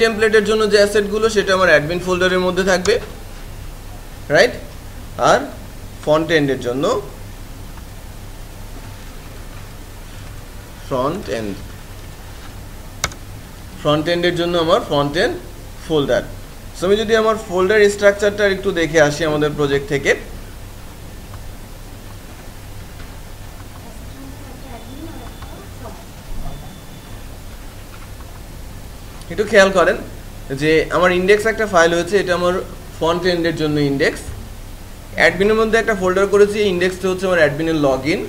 টেমপ্লেটের জন্য যে অ্যাসেটগুলো সেটা আমার অ্যাডমিন ফোল্ডারের মধ্যে থাকবে, রাইট? আর ফ্রন্ট এন্ডের জন্য ফ্রন্ট এন্ডের জন্য আমার ফ্রন্ট এন্ড ফোল্ডার। সো আমি যদি আমার ফোল্ডার স্ট্রাকচারটা একটু দেখে আসি আমাদের প্রজেক্ট থেকে। একটু খেয়াল করেন যে আমার ইন্ডেক্স একটা ফাইল হয়েছে, এটা আমার ফ্রন্ট এন্ডের জন্য ইন্ডেক্স। অ্যাডমিনের মধ্যে একটা ফোল্ডার করেছি, ইন্ডেক্সটা হচ্ছে আমার অ্যাডমিনের লগ ইন।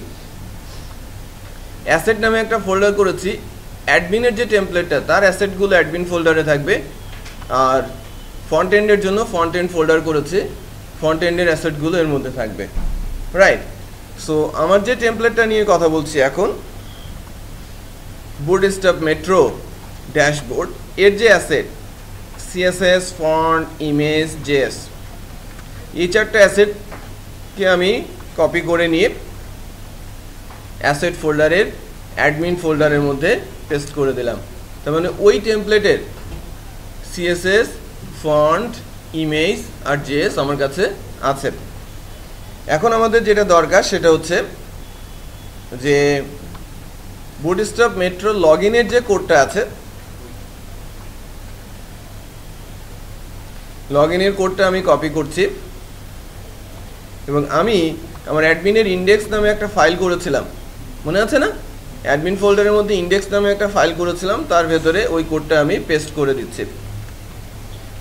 অ্যাসেট নামে একটা ফোল্ডার করেছি, অ্যাডমিনের যে টেমপ্লেটটা তার অ্যাসেটগুলো অ্যাডমিন ফোল্ডারে থাকবে। আর ফ্রন্ট এন্ডের জন্য ফ্রন্ট এন্ড ফোল্ডার করেছি, ফ্রন্ট এন্ডের অ্যাসেটগুলো এর মধ্যে থাকবে, রাইট। সো আমার যে টেমপ্লেটটা নিয়ে কথা বলছি এখন, বুটস্ট্র্যাপ মেট্রো ড্যাশবোর্ড, এর যে asset CSS, font, image, JS, এই চারটা অ্যাসেটকে আমি কপি করে নিয়ে অ্যাসেট ফোল্ডারের অ্যাডমিন ফোল্ডারের মধ্যে পেস্ট করে দিলাম। তার মানে ওই টেমপ্লেটের সিএসএস, ফন্ট, ইমেজ আর জেএস আমার কাছে আছে। এখন আমাদের যেটা দরকার সেটা হচ্ছে যে বুটস্ট্র্যাপ মেট্রো লগ ইনের যে কোডটা আছে, লগ ইনের কোডটা আমি কপি করছি এবং আমি আমার অ্যাডমিনের ইন্ডেক্স নামে একটা ফাইল করেছিলাম, মনে আছে না? অ্যাডমিন ফোল্ডারের মধ্যে ইন্ডেক্স নামে একটা ফাইল করেছিলাম, তার ভেতরে ওই কোডটা আমি পেস্ট করে দিচ্ছি।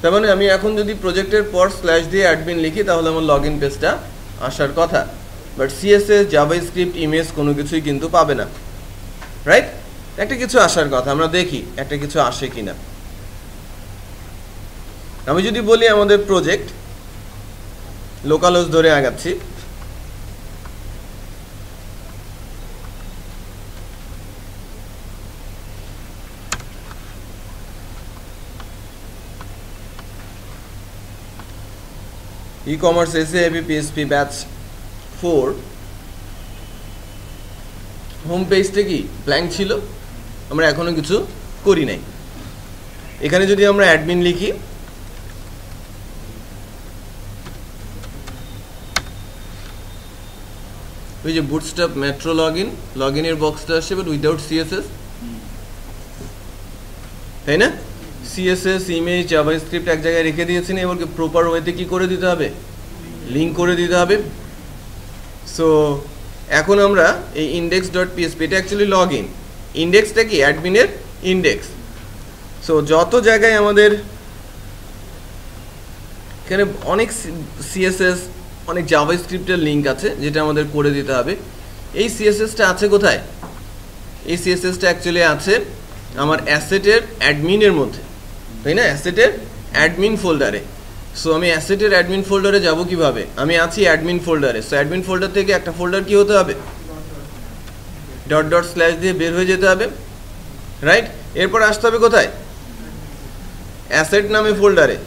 তার মানে আমি এখন যদি প্রজেক্টের পর স্ল্যাশ দিয়ে অ্যাডমিন লিখি তাহলে আমার লগ ইন পেজটা আসার কথা, বাট সিএসএস, জাভাস্ক্রিপ্ট, ইমেজ কোনো কিছুই কিন্তু পাবে না, রাইট? একটা কিছু আসার কথা, আমরা দেখি একটা কিছু আসে কিনা। আমি যদি বলি আমাদের প্রজেক্ট লোকাল হোস্ট ধরে আগাচ্ছি, e-commerce SAP PHP batch 4 home পেজটা কি ব্ল্যাঙ্ক ছিল, আমরা এখনো কিছু করি নাই। এখানে যদি আমরা অ্যাডমিন লিখি, ওই যে বুটস্ট্র্যাপ মেট্রো লগ ইনের বক্সটা আসছে বাট উইদাউট সিএসএস, তাই না? সিএসএস, ইমেজ, জাভাস্ক্রিপ্ট এক জায়গায় রেখে দিয়েছি না, এবার প্রপার ওয়েতে কি করে দিতে হবে? লিঙ্ক করে দিতে হবে। সো এখন আমরা এই index.php, এটা অ্যাকচুয়ালি লগ ইন, ইন্ডেক্সটা কি অ্যাডমিনের ইন্ডেক্স। সো যত জায়গায় আমাদের এখানে অনেক সিএসএস, অনেক জাভাস্ক্রিপ্টের লিঙ্ক আছে যেটা আমাদের করে দিতে হবে। এই সিএসএসটা আছে কোথায়? এই সিএসএসটা অ্যাকচুয়ালি আছে আমার অ্যাসেটের অ্যাডমিনের মধ্যে, তাই না? অ্যাসেটের অ্যাডমিন ফোল্ডারে। সো আমি অ্যাসেটের অ্যাডমিন ফোল্ডারে যাব কিভাবে? আমি আছি অ্যাডমিন ফোল্ডারে। সো অ্যাডমিন ফোল্ডার থেকে একটা ফোল্ডার কি হতে হবে? .. দিয়ে বের হয়ে যেতে হবে, রাইট? এরপর আসতে হবে কোথায়? অ্যাসেট নামে ফোল্ডারে।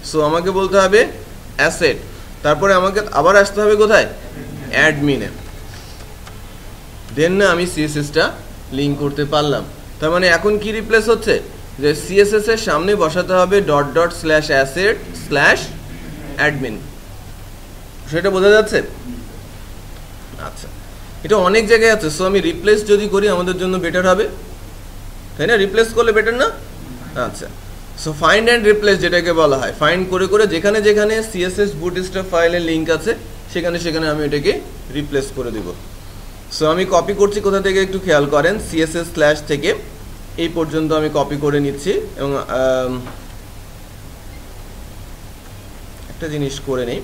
সো আমাকে বলতে হবে অ্যাসেট, তারপরে আমাকে আবার আসতে হবে কোথায়? অ্যাডমিনে। দেন না আমি সিএসএসটা লিঙ্ক করতে পারলাম। তার মানে এখন কি রিপ্লেস হচ্ছে? যে সিএসএস এর সামনে বসাতে হবে ./asset/admin। সেটা বোঝা যাচ্ছে? আচ্ছা, এটা অনেক জায়গায় আছে। সো আমি রিপ্লেস যদি করি আমাদের জন্য বেটার হবে, তাই না? রিপ্লেস করলে বেটার না? আচ্ছা, সো ফাইন্ড অ্যান্ড রিপ্লেস যেটাকে বলা হয়, ফাইন্ড করে করে যেখানে যেখানে সিএসএস বুটস্ট্র্যাপ ফাইলের লিঙ্ক আছে সেখানে সেখানে আমি এটাকে রিপ্লেস করে দিব। সো আমি কপি করছি কোথা থেকে একটু খেয়াল করেন, সিএসএস স্ল্যাশ থেকে এই পর্যন্ত আমি কপি করে নিচ্ছি এবং একটা জিনিস করে নেই,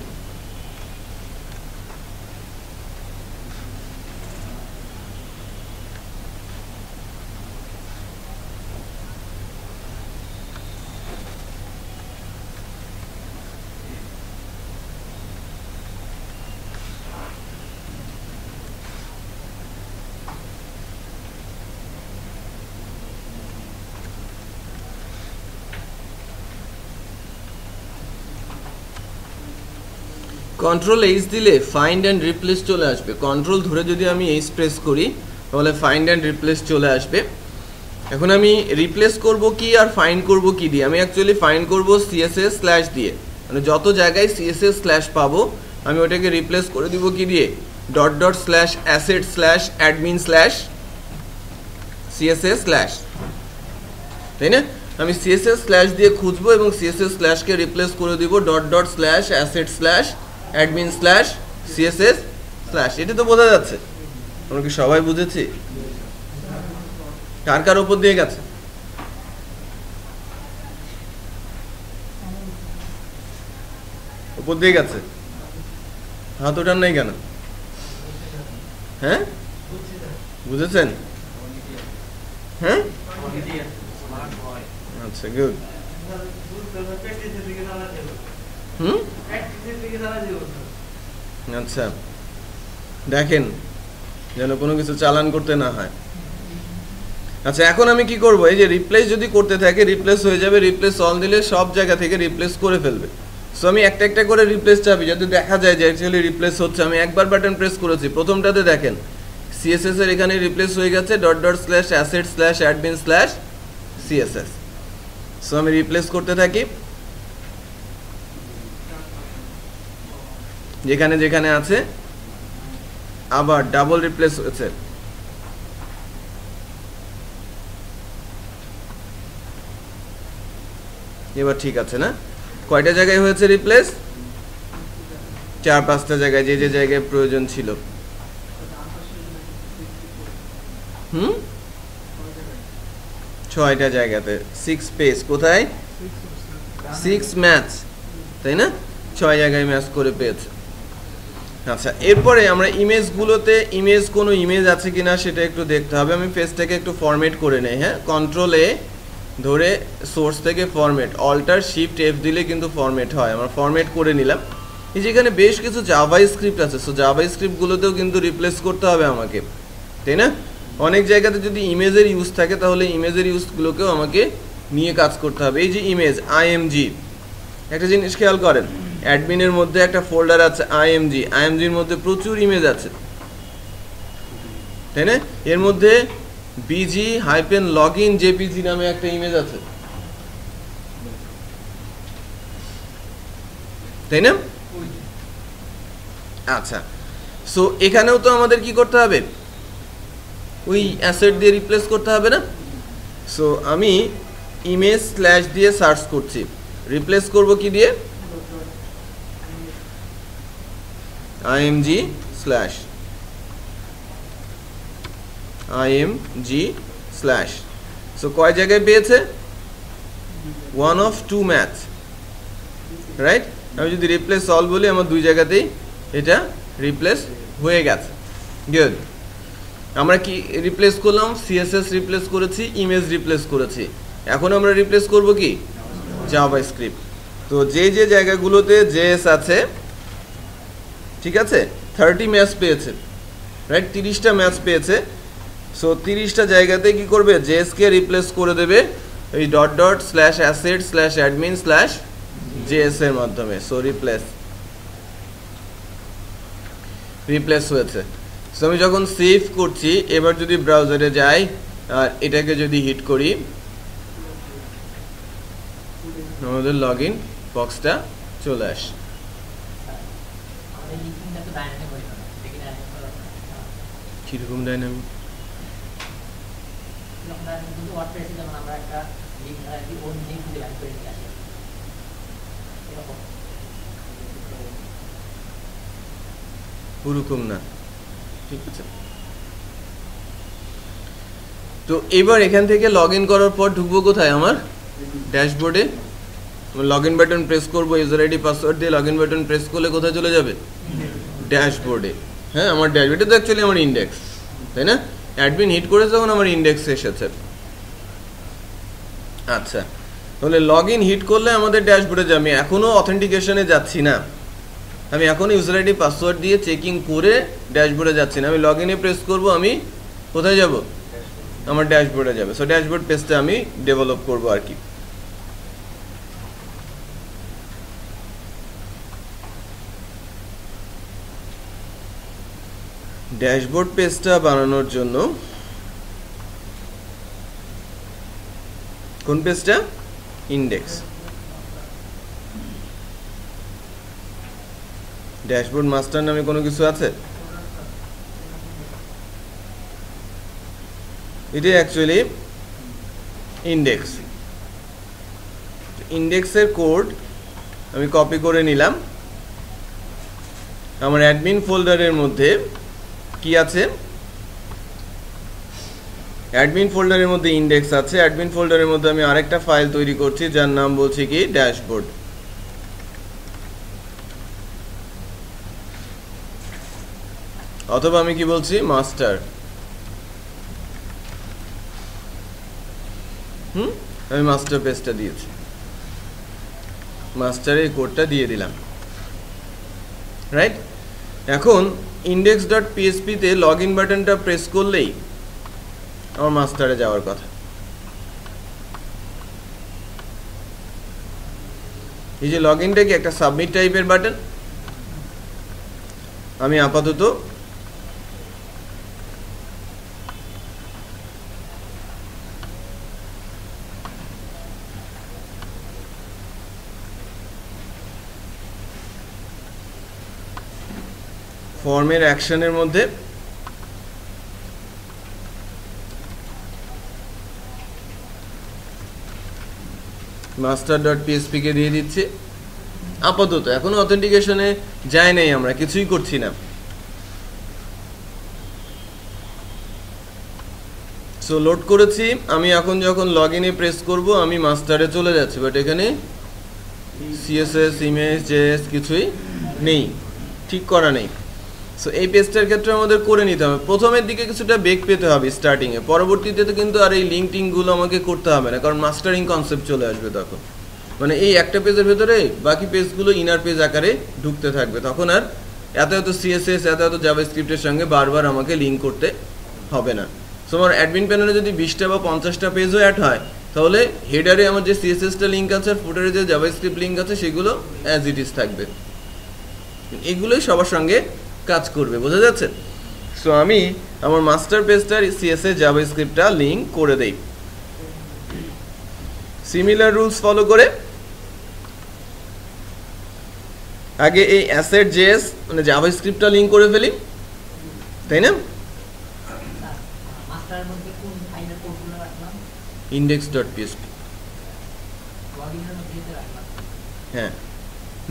কন্ট্রোল এইচ দিলে ফাইন্ড অ্যান্ড রিপ্লেস চলে আসবে। কন্ট্রোল ধরে যদি আমি এইচ প্রেস করি তাহলে ফাইন্ড অ্যান্ড রিপ্লেস চলে আসবে। এখন আমি রিপ্লেস করব কি আর ফাইন্ড করব কি দিয়ে? আমি অ্যাকচুয়ালি ফাইন্ড করব সিএসএস স্ল্যাশ দিয়ে, মানে যত জায়গায় সিএসএস স্ল্যাশ পাবো আমি ওটাকে রিপ্লেস করে দিব কি দিয়ে? ./asset/admin/css/, তাই না? আমি সিএসএস স্ল্যাশ দিয়ে খুঁজবো এবং সিএসএস স্ল্যাশকে রিপ্লেস করে দিব ./asset/admin/css/। এটা তো বোঝা যাচ্ছে? আমরা কি সবাই বুঝেছি? কার কার উপর দিয়ে গেছে? উপর দিয়ে গেছে, হাত ওঠান নাই কেন? হ্যাঁ বুঝেছেন? হ্যাঁ আচ্ছা গুড। আচ্ছা দেখেন যেন কোনো কিছু চালান করতে না হয়। আচ্ছা এখন আমি কি করব, এই যে রিপ্লেস যদি করতে থাকে রিপ্লেস হয়ে যাবে, রিপ্লেস অল দিলে সব জায়গা থেকে রিপ্লেস করে ফেলবে। সো আমি একটা একটা করে রিপ্লেস চাবি যাতে দেখা যায় যে অ্যাকচুয়ালি রিপ্লেস হচ্ছে। আমি একবার বাটন প্রেস করেছি, প্রথমটাতে দেখেন সিএসএস এর এখানে রিপ্লেস হয়ে গেছে ./asset/admin/css। সো আমি রিপ্লেস করতে থাকি যেখানে যেখানে আছে, আবার ডাবল রিপ্লেস হয়েছে। এবার ঠিক আছে না? কয়টা জায়গায় হয়েছে রিপ্লেস? 4-5টা জায়গায়, যে যে জায়গায় প্রয়োজন ছিল। 6টা জায়গাতে 6 পেজ। কোথায়? 6 ম্যাচ, তাই না? 6 জায়গায় ম্যাচ করে পেয়েছে। আচ্ছা এরপরে আমরা ইমেজগুলোতে কোনো ইমেজ আছে কিনা সেটা একটু দেখতে হবে। আমি পেজটাকে একটু ফরম্যাট করে নেই। হ্যাঁ, কন্ট্রোল-এ ধরে সোর্স থেকে ফরম্যাট, Alt+Shift+F দিলে কিন্তু ফরম্যাট হয়। আমরা ফরম্যাট করে নিলাম। এই যেখানে বেশ কিছু জাভা স্ক্রিপ্ট আছে, সো জাভা স্ক্রিপ্টগুলোতেও কিন্তু রিপ্লেস করতে হবে আমাকে, তাই না? অনেক জায়গাতে যদি ইমেজের ইউজ থাকে তাহলে ইমেজের ইউজগুলোকেও আমাকে নিয়ে কাজ করতে হবে। এই যে ইমেজ IMG, একটা জিনিস খেয়াল করেন, অ্যাডমিনের মধ্যে একটা ফোল্ডার আছে IMGর মধ্যে প্রচুর ইমেজ আছে, তাই না? এর মধ্যে bg-login.jpg নামে একটা ইমেজ আছে, তাই না? আচ্ছা, সো এখানেও তো আমাদের কি করতে হবে? ওই অ্যাসেট দিয়ে রিপ্লেস করতে হবে না? সো আমি ইমেজ স্ল্যাশ দিয়ে সার্চ করছি, রিপ্লেস করব কি দিয়ে? img/. সো কয় জায়গায় পেয়েছে? 1 of 2 ম্যাচ, রাইট? আমি যদি রিপ্লেস অল বলি আমার 2 জায়গাতেই এটা রিপ্লেস হয়ে গেছে। গুড। আমরা কি রিপ্লেস করলাম? সিএসএস রিপ্লেস করেছি, ইমেজ রিপ্লেস করেছি। এখন আমরা রিপ্লেস করব কি? জাভাস্ক্রিপ্ট। তো যে যে জায়গাগুলোতে জেএস আছে, ঠিক আছে, 30 ম্যাচ পেয়েছে, রাইট? 30টা ম্যাচ পেয়েছে। সো 30টা জায়গাতে কি করবে? জেএস কে রিপ্লেস করে দেবে এই ./asset/admin/js এর মাধ্যমে। সো রিপ্লেস হয়েছে। সো আমি যখন সেভ করছি, এবার যদি ব্রাউজারে যাই আর এটাকে যদি হিট করি, আমাদের লগইন বক্সটা চলে আসে। কিরকম ডাইনামিক? ওরকম না, ঠিক আছে। তো এবার এখান থেকে লগ ইন করার পর ঢুকবো কোথায়? আমার ড্যাশবোর্ডে। লগ ইন বাটন প্রেস করবো, ইউজার আইডি পাসওয়ার্ড দিয়ে লগ ইন বাটন প্রেস করলে কোথায় চলে যাবে? ড্যাশবোর্ডে। হ্যাঁ, আমার ড্যাশবোর্ডে তো অ্যাকচুয়ালি আমার ইন্ডেক্স, তাই না? অ্যাডমিন হিট করেছে তখন আমার ইন্ডেক্সে এসেছে। আচ্ছা, তাহলে লগ ইন হিট করলে আমাদের ড্যাশবোর্ডে যাবে। আমি এখনও অথেন্টিকেশনে যাচ্ছি না, আমি এখনও ইউজার আইডি পাসওয়ার্ড দিয়ে চেকিং করে ড্যাশবোর্ডে যাচ্ছি না। আমি লগ ইনে প্রেস করবো, আমি কোথায় যাব? আমার ড্যাশবোর্ডে যাবে। সো ড্যাশবোর্ড পেজটা আমি ডেভেলপ করবো আর কি। ড্যাশবোর্ড পেজটা বানানোর জন্য কোন পেজটা? ইন্ডেক্স। ড্যাশবোর্ড মাস্টার নামে কোনো কিছু আছে? এটা অ্যাকচুয়ালি ইন্ডেক্স। ইন্ডেক্সের কোড আমি কপি করে নিলাম। আমার অ্যাডমিন ফোল্ডারের মধ্যে কি আছে? অ্যাডমিন ফোল্ডারের মধ্যে ইন্ডেক্স আছে। অ্যাডমিন ফোল্ডারের মধ্যে আমি আরেকটা ফাইল তৈরি করছি যার নাম বলছি কি? ড্যাশবোর্ড। অথবা আমি কি বলছি মাস্টার, আমি মাস্টার পেজটা দিয়েছি, মাস্টারের কোডটা দিয়ে দিলাম, রাইট। এখন index.php-তে লগ ইন বাটনটা প্রেস করলেই আমার মাস্টারে যাওয়ার কথা। এই যে লগ ইনটা কি একটা সাবমিট টাইপের বাটন, আমি আপাতত ফর্মের অ্যাকশনের মধ্যে master.php কে দিয়ে দিচ্ছি আপাতত। এখনো অথেন্টিকেশনে যায় নাই, আমরা কিছুই করছি না। সো লোড করেছি আমি, এখন যখন লগ ইনে প্রেস করব আমি মাস্টারে চলে যাচ্ছি, বাট এখানে সিএসএস ইমেজ জেএস কিছুই নেই, ঠিক করা নেই। সো এই পেজটার ক্ষেত্রে আমাদের করে নিতে হবে, প্রথমের দিকে কিছুটা বেগ পেতে হবে স্টার্টিংয়ে, পরবর্তীতে তো কিন্তু আর এই লিঙ্কটিংগুলো আমাকে করতে হবে না, কারণ মাস্টারিং কনসেপ্ট চলে আসবে তখন। মানে এই একটা পেজের ভেতরে বাকি পেজগুলো ইনার পেজ আকারে ঢুকতে থাকবে, তখন আর এত এত সিএসএস এত এত জাভাস্ক্রিপ্টের সঙ্গে বারবার আমাকে লিঙ্ক করতে হবে না। সো আমার অ্যাডমিন প্যানেলে যদি 20টা বা 50টা পেজও অ্যাড হয়, তাহলে হেডারে আমার যে সিএসএসটা লিঙ্ক আছে আর ফুটারে যে জাভাস্ক্রিপ্ট লিঙ্ক আছে সেগুলো অ্যাজ ইট ইজ থাকবে, এগুলোই সবার সঙ্গে কাজ করবে, বোঝা যাচ্ছে? সো আমি আমার মাস্টার পেজটার সিএসএস জাভাস্ক্রিপ্টটা লিঙ্ক করে দেই, সিমিলার রুলস ফলো করে আগে এই অ্যাসেট জেএস মানে জাভাস্ক্রিপ্টটা লিঙ্ক করে ফেলি, তাই না? মাস্টারের মধ্যে কোন ফাইলের কোডগুলো রাখলাম? index.php। লগইনের মধ্যে এটা রাখলাম। হ্যাঁ,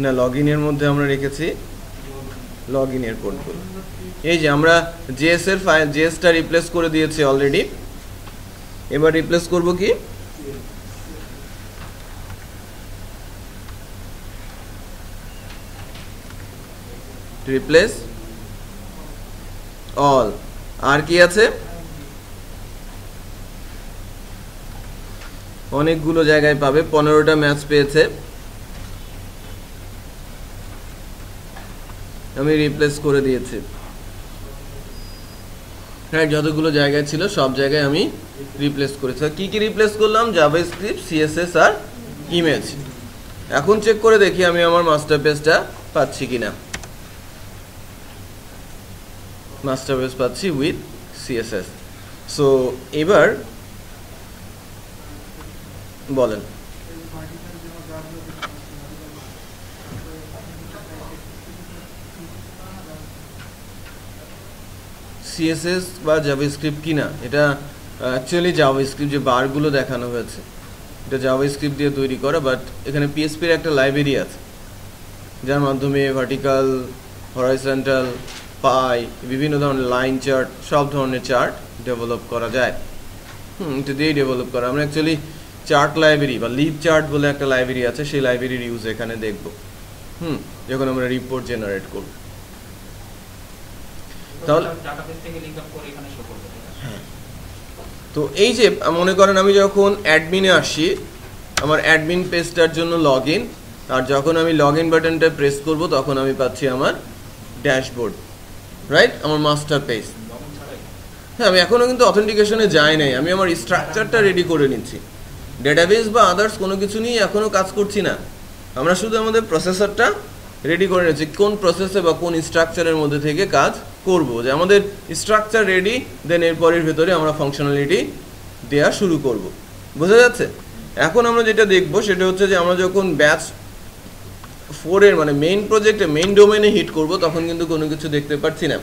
না লগইনের মধ্যে আমরা রেখেছি লগইনের কোডগুলো। এই যে আমরা জেএস এর ফাইল জেএসটা রিপ্লেস করে দিয়েছি অলরেডি, এবার রিপ্লেস করব কি রিপ্লেস অল। আর কি আছে, অনেকগুলো জায়গায় পাবে, 15টা ম্যাচ পেয়েছে, আমি রিপ্লেস করে দিয়েছি, হ্যাঁ যতগুলো জায়গায় ছিল সব জায়গায় আমি রিপ্লেস করেছি। কি কি রিপ্লেস করলাম? জাভাস্ক্রিপ্ট, সিএসএস আর ইমেজ। এখন চেক করে দেখি আমি আমার মাস্টার পেজটা পাচ্ছি কিনা। মাস্টার পেজ পাচ্ছি উইথ সিএসএস। সো এবার বলেন সিএসএস বা জাভাস্ক্রিপ্ট কিনা, এটা অ্যাকচুয়ালি জাভাস্ক্রিপ্ট, যে বারগুলো দেখানো হয়েছে এটা জাভাস্ক্রিপ্ট দিয়ে তৈরি করা, বাট এখানে পিএসপির একটা লাইব্রেরি আছে যার মাধ্যমে ভার্টিক্যাল, হরাইজন্টাল, পাই, বিভিন্ন ধরনের লাইন চার্ট, সব ধরনের চার্ট ডেভেলপ করা যায়। এটা দিয়েই ডেভেলপ করা। আমরা অ্যাকচুয়ালি চার্ট লাইব্রেরি বা লিভ চার্ট বলে একটা লাইব্রেরি আছে, সেই লাইব্রেরির ইউজ এখানে দেখব যখন আমরা রিপোর্ট জেনারেট করব। তাহলে হ্যাঁ, তো এই যে মনে করেন আমি যখন অ্যাডমিনে আসি, আমার অ্যাডমিন পেজটার জন্য লগ ইন, আর যখন আমি লগ ইন বাটনটা প্রেস করব তখন আমি পাচ্ছি আমার ড্যাশবোর্ড, রাইট, আমার মাস্টার পেজ। হ্যাঁ, আমি এখনও কিন্তু অথেন্টিকেশনে যাই নাই, আমি আমার স্ট্রাকচারটা রেডি করে নিচ্ছি, ডেটাবেস বা আদার্স কোনো কিছু নিয়ে এখনও কাজ করছি না, আমরা শুধু আমাদের প্রসেসরটা রেডি করে নিচ্ছি, কোন প্রসেসে বা কোন স্ট্রাকচারের মধ্যে থেকে কাজ করব। যে আমাদের স্ট্রাকচার রেডি, দেন এরপরের ভেতরে আমরা ফাংশনালিটি দেওয়া শুরু করব, বোঝা যাচ্ছে? এখন আমরা যেটা দেখব সেটা হচ্ছে যে আমরা যখন ব্যাচ 4 মানে মেইন প্রজেক্টে মেইন ডোমেনে হিট করব তখন কিন্তু কোনো কিছু দেখতে পাচ্ছি না।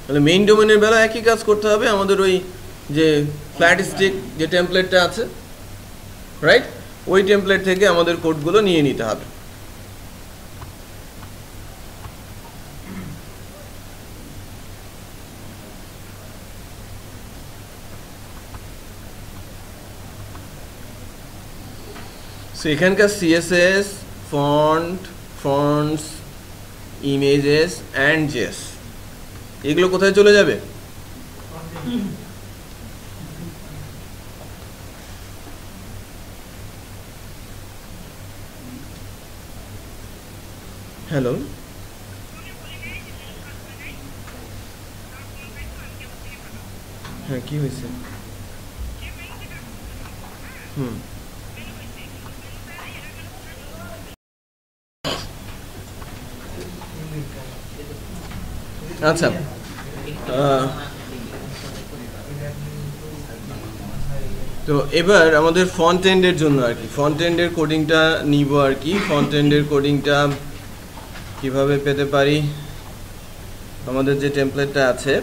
তাহলে মেইন ডোমেনের বেলা একই কাজ করতে হবে, আমাদের ওই যে ফ্ল্যাট স্টিক যে টেমপ্লেটটা আছে, রাইট, ওই টেমপ্লেট থেকে আমাদের কোডগুলো নিয়ে নিতে হবে। সো এখানকার CSS, fonts, images and JS, এগুলো কোথায় চলে যাবে? হ্যালো, হ্যাঁ কি হয়েছে? হুম, আচ্ছা। তো এবার আমাদের ফ্রন্ট এন্ডের জন্য আর কি ফ্রন্ট এন্ডের কোডিংটা নিব আর কি। ফ্রন্ট এন্ডের কোডিংটা কিভাবে পেতে পারি? আমাদের যে টেমপ্লেটটা আছে,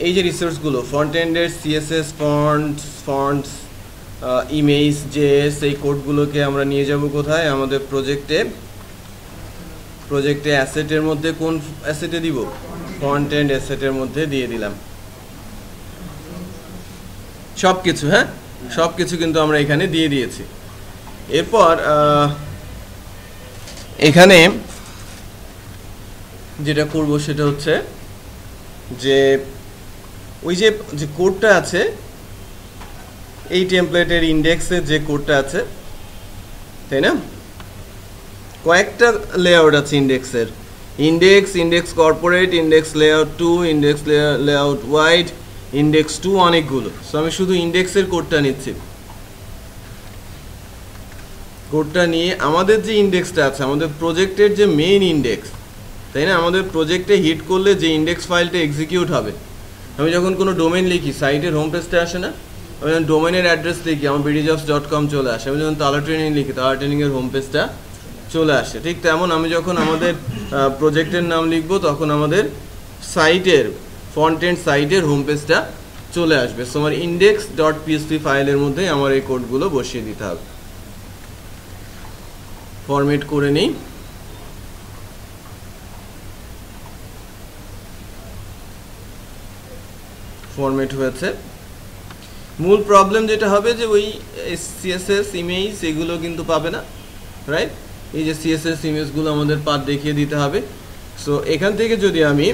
এই যে রিসোর্সগুলো ফ্রন্ট এন্ডের সিএসএস ফন্টস ইমেজ জেএস, এই কোডগুলোকে আমরা নিয়ে যাব কোথায়? আমাদের প্রজেক্টে অ্যাসেটের মধ্যে কোন অ্যাসেটে দিব? ফ্রন্ট এন্ড অ্যাসেটের মধ্যে দিয়ে দিলাম সব কিছু। হ্যাঁ, সব কিছু কিন্তু আমরা এখানে দিয়ে দিয়েছি। এরপর এখানে যেটা করব সেটা হচ্ছে যে ওই যে কোডটা আছে, এই টেমপ্লেটের ইন্ডেক্সের যে কোডটা আছে, তাই না? কয়েকটা লেআউট আছে ইন্ডেক্সের। Index corporate, index layout 2, index layout wide, index 2, অনেকগুলো। সো আমি শুধু ইন্ডেক্সের কোডটা নিচ্ছি। কোডটা নিয়ে আমাদের যে ইন্ডেক্সটা আছে, আমাদের প্রজেক্টের যে মেইন ইন্ডেক্স, তাই না? আমাদের প্রজেক্টে হিট করলে যে ইন্ডেক্স ফাইলটা এক্সিকিউট হবে, আমি যখন কোনো ডোমেন লিখি, সাইটের হোম পেজটা আসে না? আমি যখন ডোমেনের অ্যাড্রেস লিখি, আমার bdjobs.com চলে আসে। আমি যখন তালা ট্রেনিং লিখি, তালা ট্রেনিংয়ের হোম পেজটা চলে আসে। ঠিক তেমন আমি যখন আমাদের প্রজেক্টের নাম লিখব, তখন আমাদের সাইটের ফ্রন্ট এন্ড সাইটের হোম পেজটা চলে আসবে। সো আমার index.php ফাইলের মধ্যেই আমার এই কোডগুলো বসিয়ে দিতে হবে। ফরম্যাট করে নিই। ফরম্যাট হয়েছে। মূল প্রবলেম যেটা হবে যে ওই সিএসএস ইমেজ এগুলো কিন্তু পাবে না, রাইট? এই যে সিএসএস ইমেজগুলো আমাদের পাথ দেখিয়ে দিতে হবে। সো এখান থেকে যদি আমি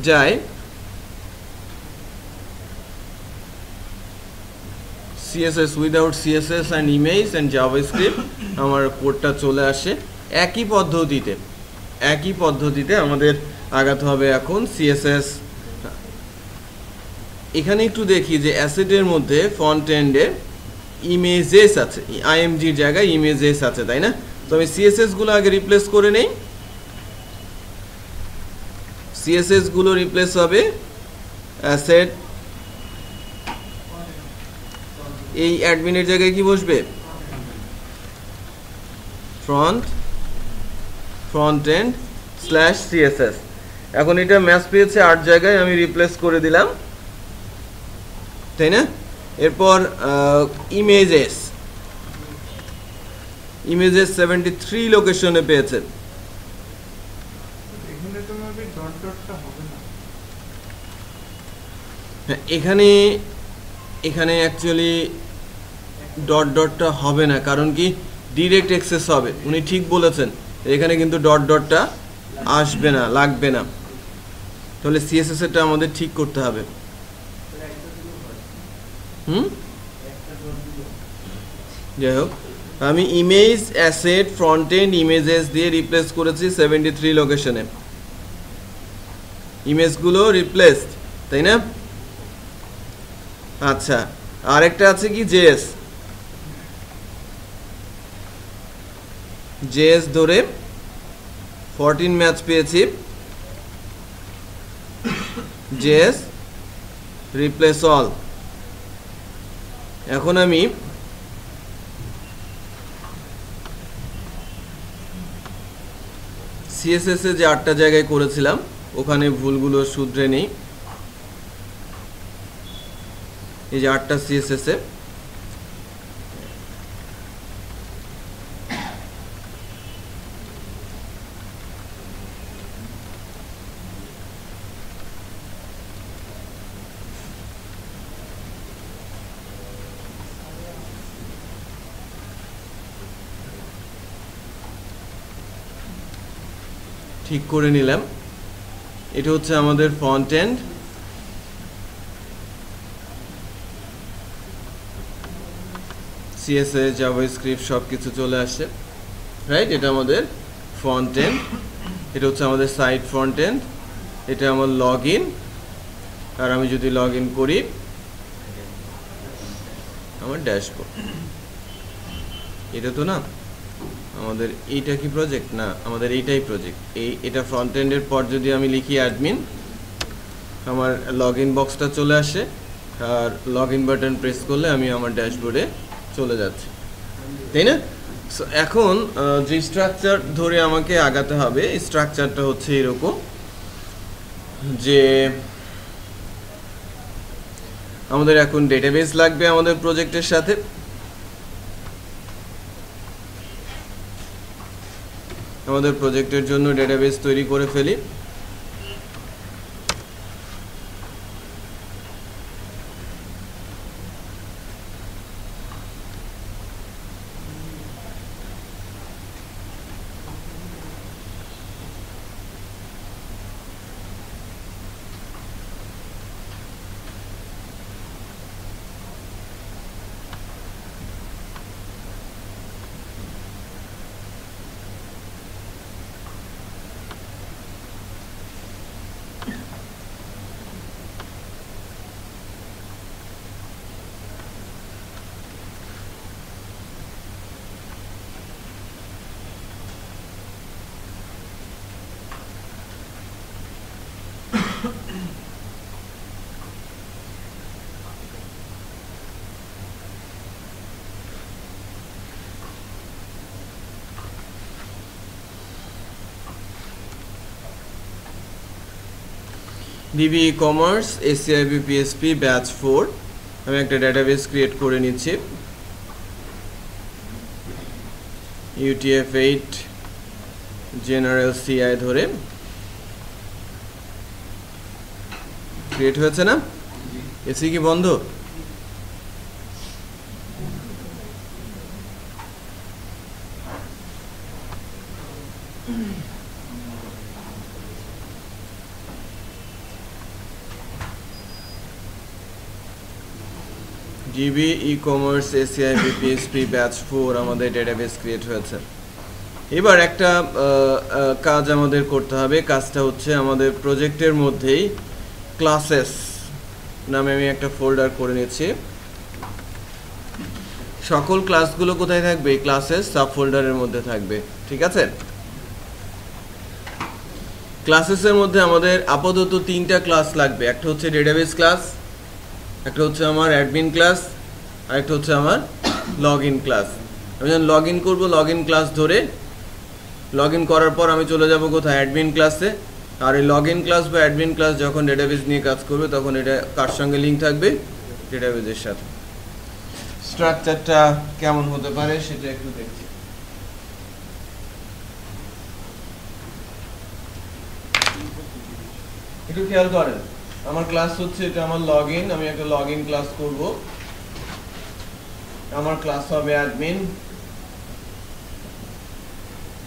যাই CSS without CSS and image and JavaScript, আমার কোডটা চলে আসে। একই পদ্ধতিতে আমাদের আগাতে হবে এখন CSS। এখানে একটু দেখি যে অ্যাসেটের মধ্যে ফ্রন্ট এন্ডে ইমেজেস আছে, আইএমজির জায়গায় ইমেজেস আছে, তাই না? তো আমি CSS গুলো আগে রিপ্লেস করে নেই। CSS গুলো রিপ্লেস হবে অ্যাসেট, এই অ্যাডমিনের জায়গায় কি বসবে? Front end /CSS। এখন এটা ম্যাচ পেয়েছে 8 জায়গায়, আমি রিপ্লেস করে দিলাম, তাই না? এরপর ইমেজেস 73 লোকেশনে পেয়েছে। এখানে অ্যাকচুয়ালি ডটটা হবে না, কারণ কি ডিরেক্ট অ্যাক্সেস হবে। উনি ঠিক বলেছেন, এখানে কিন্তু ডটটা আসবে না, লাগবে না। তাহলে সিএসএস এরটা আমাদের ঠিক করতে হবে। যাই হোক, আমি image asset front end images দিয়ে রিপ্লেস করেছি 73 লোকেশনে। ইমেজগুলো রিপ্লেসড, তাই না? আচ্ছা, আরেকটা আছে কি জেএস ধরে 14 ম্যাচ পেয়েছি। JS replace all. এখন আমি সিএসএস এ যে 8টা জায়গায় করেছিলাম, ওখানে ভুলগুলো শুধরে নেই। এই যে 8টা সিএসএস এ ঠিক করে নিলাম। এটা হচ্ছে আমাদের ফ্রন্ট এন্ড, CSS জাভাস্ক্রিপ্ট সব কিছু চলে আসছে, রাইট? এটা আমাদের ফ্রন্ট এন্ড, এটা হচ্ছে আমাদের সাইড ফ্রন্ট এন্ড, এটা আমার লগ ইন। আর আমি যদি লগ ইন করি আমার ড্যাশবোর্ড, এটা তো না আমাদের এইটা কি প্রজেক্ট না, আমাদের এইটাই প্রজেক্ট। এটা ফ্রন্ট এন্ডের পর যদি আমি লিখি অ্যাডমিন, আমার লগ ইন বক্সটা চলে আসে, আর লগ ইন বাটন প্রেস করলে আমি আমার ড্যাশবোর্ডে চলে যাচ্ছি, তাই না? সো এখন যে স্ট্রাকচার ধরে আমাকে আগাতে হবে, এই স্ট্রাকচারটা হচ্ছে এরকম যে আমাদের এখন ডেটাবেস লাগবে আমাদের প্রজেক্টের সাথে। আমাদের প্রজেক্টের জন্য ডেটাবেস তৈরি করে ফেলি। DB ecommerce ACIB PSP batch 4 আমি একটা ডেটাবেস ক্রিয়েট করে নিচ্ছি। UTF-8 জেনারেল CI ধরে ক্রিয়েট হয়েছে না? এসি কি বন্ধ? DB ecommerce ACIB PSP batch 4 আমাদের ডেটাবেস ক্রিয়েট হয়েছে। এবার একটা কাজ আমাদের করতে হবে। কাজটা হচ্ছে আমাদের প্রজেক্টের মধ্যেই ক্লাসেস নামে আমি একটা ফোল্ডার করে নিচ্ছি। সকল ক্লাসগুলো কোথায় থাকবে? ক্লাসেস সাব ফোল্ডারের মধ্যে থাকবে, ঠিক আছে? ক্লাসেসের মধ্যে আমাদের আপাতত 3টা ক্লাস লাগবে। একটা হচ্ছে ডেটাবেস ক্লাস, একটা হচ্ছে আমার অ্যাডমিন ক্লাস, আর একটা হচ্ছে আমার লগ ইন ক্লাস। আমি যখন লগ ইন করবো, লগ ইন ক্লাস ধরে লগ ইন করার পর আমি চলে যাব কোথায়? অ্যাডমিন ক্লাসে। আর এই লগ ইন ক্লাস বা অ্যাডমিন ক্লাস যখন ডেটাবেস নিয়ে কাজ করবে তখন এটা কার সঙ্গে লিঙ্ক থাকবে? ডেটাবেসের সাথে। স্ট্রাকচারটা কেমন হতে পারে সেটা একটু দেখছি। একটু খেয়াল করেন, আমার ক্লাস হচ্ছে এটা আমার লগ ইন। আমি একটা লগ ইন ক্লাস করব। আমার ক্লাস হবে অ্যাডমিন,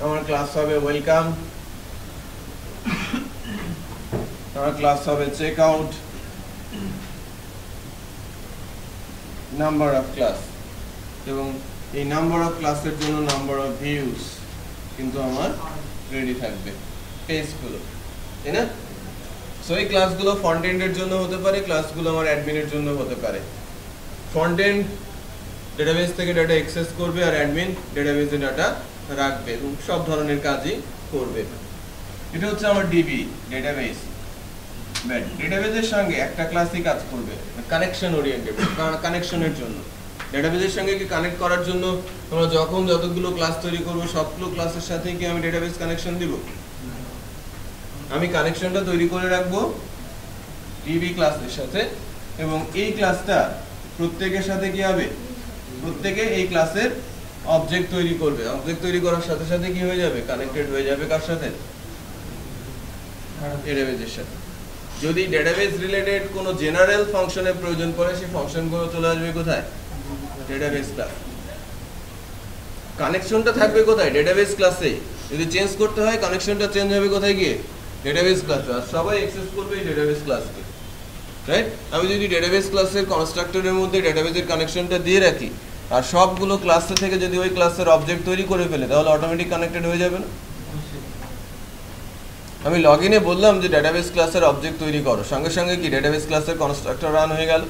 আমার ক্লাস হবে ওয়েলকাম, আমার ক্লাস হবে check out, number of class, এবং এই নাম্বার অফ ক্লাসের জন্য নাম্বার অফ ভিউজ কিন্তু আমার রেডি থাকবে, পেজগুলো, তাই না? সো এই ক্লাসগুলো ফ্রন্ট এন্ডের জন্য হতে পারে, ক্লাসগুলো আমার অ্যাডমিনের জন্য হতে পারে। ফ্রন্ট এন্ড ডেটাবেস থেকে ডাটা অ্যাক্সেস করবে, আর অ্যাডমিন ডেটাবেসে ডাটা রাখবে এবং সব ধরনের কাজই করবে। এটা হচ্ছে আমার ডিবি ডেটাবেস। ডেটাবেসের সঙ্গে একটা ক্লাসই কাজ করবে, কানেকশন ওরিয়েন্টেড, কানেকশনের জন্য। ডেটাবেসের সঙ্গে কি কানেক্ট করার জন্য আমরা যখন যতগুলো ক্লাস তৈরি করব সবগুলো ক্লাসের সাথে কি আমি ডেটাবেস কানেকশন দিব? আমি কানেকশনটা তৈরি করে রাখবো ডিবি ক্লাসের সাথে, এবং এই ক্লাসটা প্রত্যেকের সাথে কি হবে? প্রত্যেকে এই ক্লাসের অবজেক্ট তৈরি করবে। অবজেক্ট তৈরি করার সাথে সাথে কি হয়ে যাবে? কানেক্টেড হয়ে যাবে কার সাথে? ডেটাবেসের সাথে। যদি ডেটাবেস রিলেটেড কোনো জেনারেল ফাংশনের প্রয়োজন পড়ে, সেই ফাংশনগুলো চলে আসবে কোথায়? Database class. কানেকশনটা থাকবে কোথায়? ডেটাবেস ক্লাসে। যদি চেঞ্জ করতে হয় কানেকশনটা চেঞ্জ হবে কোথায় গিয়ে? ডেটাবেস ক্লাসে। আর সবাই অ্যাক্সেস করবে এই ডেটাবেস ক্লাসকে, রাইট? আমি যদি ডেটাবেস ক্লাসের কনস্ট্রাক্টরের মধ্যে ডেটাবেসের কানেকশনটা দিয়ে রাখি আর সবগুলো ক্লাসে থেকে যদি ওই ক্লাসের অবজেক্ট তৈরি করে ফেলে তাহলে অটোমেটিক কানেক্টেড হয়ে যাবে না? আমি লগ ইনে বললাম যে ডেটাবেস ক্লাসের অবজেক্ট তৈরি করো, সঙ্গে সঙ্গে কি ডেটাবেস ক্লাসের কনস্ট্রাক্টর রান হয়ে গেল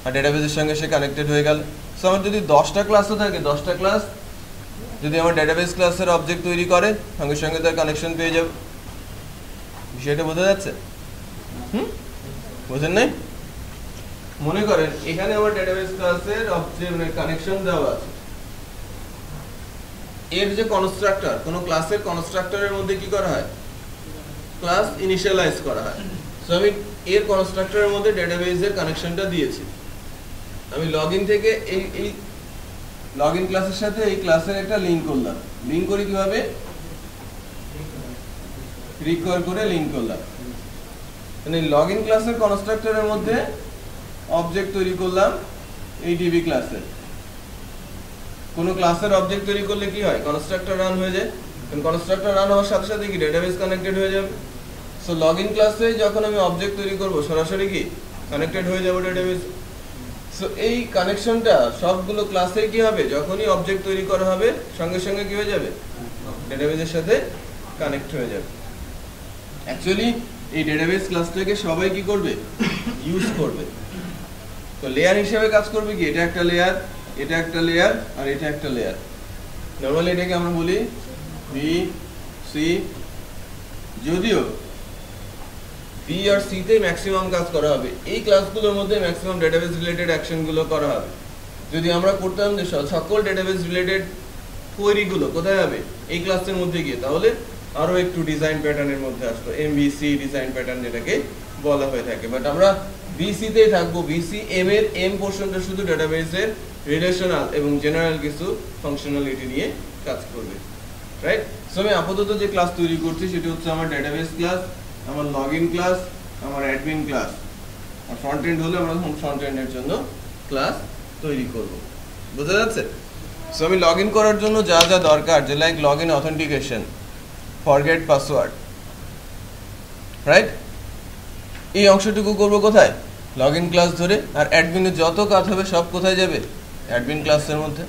আর ডেটাবেসের সঙ্গে সে কানেক্টেড হয়ে গেল। সো আমার যদি 10টা ক্লাসও থাকে, 10টা ক্লাস যদি আমার ডেটাবেস ক্লাসের অবজেক্ট তৈরি করে সঙ্গে সঙ্গে তার কানেকশন পেয়ে যাবে। বিষয়টা বোঝা যাচ্ছে? বোঝেন নাই? মনে করেন এখানে আমার ডেটাবেস ক্লাসের অবজেক্ট কানেকশন দেওয়া আছে, এর যে কনস্ট্রাক্টর, কোন ক্লাসের কনস্ট্রাক্টরের মধ্যে কি করা হয়? ক্লাস ইনিশিয়ালাইজ করা হয়। সো আমি এর কনস্ট্রাক্টরের মধ্যে ডেটাবেসের কানেকশনটা দিয়েছি। আমি লগইন থেকে এই লগইন ক্লাসের সাথে এই ক্লাসের একটা লিংক করলাম। লিংক করি কিভাবে? রিকোয়ার করে লিংক করলাম। মানে লগইন ক্লাসের কনস্ট্রাক্টরের মধ্যে অবজেক্ট তৈরি করলাম এই ডিবি ক্লাসের। কোন ক্লাসের অবজেক্ট তৈরি করলে কি হয়? কনস্ট্রাক্টর রান হয়ে যায়। কারণ কনস্ট্রাক্টর রান হওয়ার সাথে সাথে কি ডেটাবেস কানেক্টেড হয়ে যাবে। সো লগইন ক্লাসে যখন আমি অবজেক্ট তৈরি করব সরাসরি কি কানেক্টেড হয়ে যাবে ডেটাবেস। সো এই কানেকশনটা সবগুলো ক্লাসে কি হবে? যখনই অবজেক্ট তৈরি করা হবে সঙ্গে সঙ্গে কি হয়ে যাবে? ডেটাবেসের সাথে কানেক্ট হয়ে যাবে। অ্যাকচুয়ালি এই ডেটাবেস ক্লাসটাকে সবাই কি করবে? ইউজ করবে। তো লেয়ার হিসেবে কাজ করবে কি? এটা একটা লেয়ার, এটা একটা লেয়ার আর এটা একটা লেয়ার। নরমালি এটাকে আমরা বলি বি সি। যদিও বি আর সি তে ম্যাক্সিমাম কাজ করা হবে, এই ক্লাসগুলোর মধ্যে ম্যাক্সিমাম ডেটাবেস রিলেটেড অ্যাকশনগুলো করা হবে। যদি আমরা করতাম যে সকল ডেটাবেস রিলেটেড কোয়েরিগুলো কোথায় হবে? এই ক্লাসের মধ্যে গিয়ে, তাহলে আরো একটু ডিজাইন প্যাটার্নের মধ্যে আসতো, এমবিসি ডিজাইন প্যাটার্ন যেটাকে বলা হয়ে থাকে। বাট আমরা বিসি তেই থাকবো। বিসি এম এর এম পোর্শনটা শুধু ডেটাবেসের রিলেশনাল এবং জেনারেল কিছু ফাংশনালিটি নিয়ে কাজ করবে, রাইট? সো আমি আপাতত যে ক্লাস তৈরি করছি সেটা হচ্ছে আমার ডেটাবেস ক্লাস, আমার লগইন ক্লাস, আমার অ্যাডমিন ক্লাস। আর ফ্রন্ট এন্ড হলে আমরা ফ্রন্ট এন্ডের জন্য ক্লাস তৈরি করব। বুঝা যাচ্ছে? সো আমি লগইন করার জন্য যা যা দরকার, যে like login authentication, forget password, right? এই অংশটুকু করব কোথায়? লগইন ক্লাস ধরে। আর অ্যাডমিনের যত কাজ হবে সব কোথায় যাবে? অ্যাডমিন ক্লাসের মধ্যে।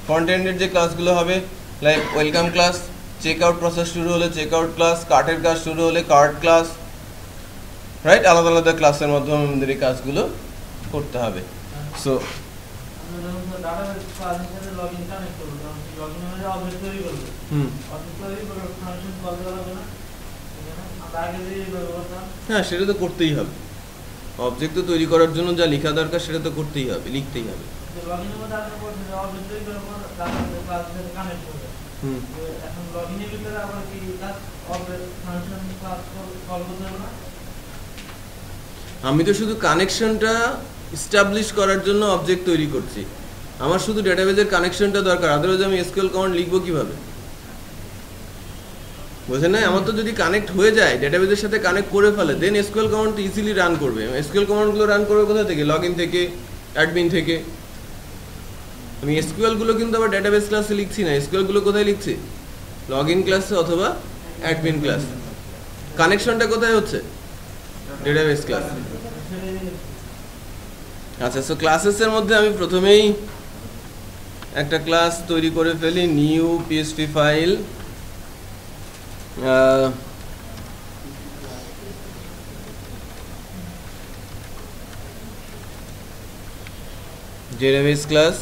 ফ্রন্ট এন্ডের যে ক্লাসগুলো হবে like welcome class, check out process শুরু হলে চেক আউট ক্লাস, কার্টের কাজ শুরু হলে কার্ট ক্লাস, রাইট? আলাদা আলাদা ক্লাসের মাধ্যমে আমাদের এই কাজগুলো করতে হবে। সো হ্যাঁ, সেটা তো করতেই হবে। অবজেক্ট তো তৈরি করার জন্য যা লেখা দরকার সেটা তো করতেই হবে, লিখতেই হবে। আমি তো শুধু কানেকশনটা এস্টাবলিশ করার জন্য অবজেক্ট তৈরি করছি। আমার শুধু ডেটাবেসের কানেকশনটা দরকার, আদারওয়াইজ আমি এসকিউএল কমান্ড লিখবো কিভাবে? বুঝেন না? আমার তো যদি কানেক্ট হয়ে যায়, ডেটাবেসের সাথে কানেক্ট করে ফেলে, দেন এসকিউএল কমান্ড ইজিলি রান করবে। এসকিউএল কমান্ডগুলো রান করবে কোথা থেকে? লগইন থেকে, অ্যাডমিন থেকে। আমি এসকিউএল গুলো কিন্তু আবার ডেটাবেস ক্লাসে লিখছি না, এসকিউএল গুলো কোথায় লিখছি? লগইন ক্লাসে অথবা অ্যাডমিন ক্লাসে। কানেকশনটা কোথায় হচ্ছে? ডেটাবেস ক্লাসে। আচ্ছা, সো ক্লাসেসের মধ্যে আমি প্রথমেই একটা ক্লাস তৈরি করে ফেলি, new PSP file. Database class,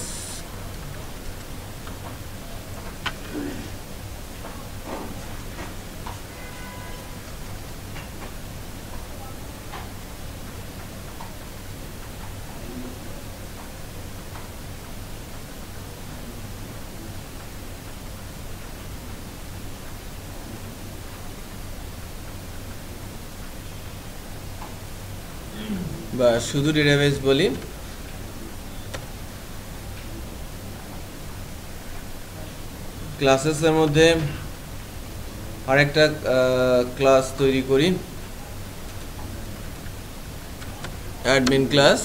বা শুধু ডেটাবেস বলি। ক্লাসেসের মধ্যে আরেকটা ক্লাস তৈরি করি, অ্যাডমিন ক্লাস,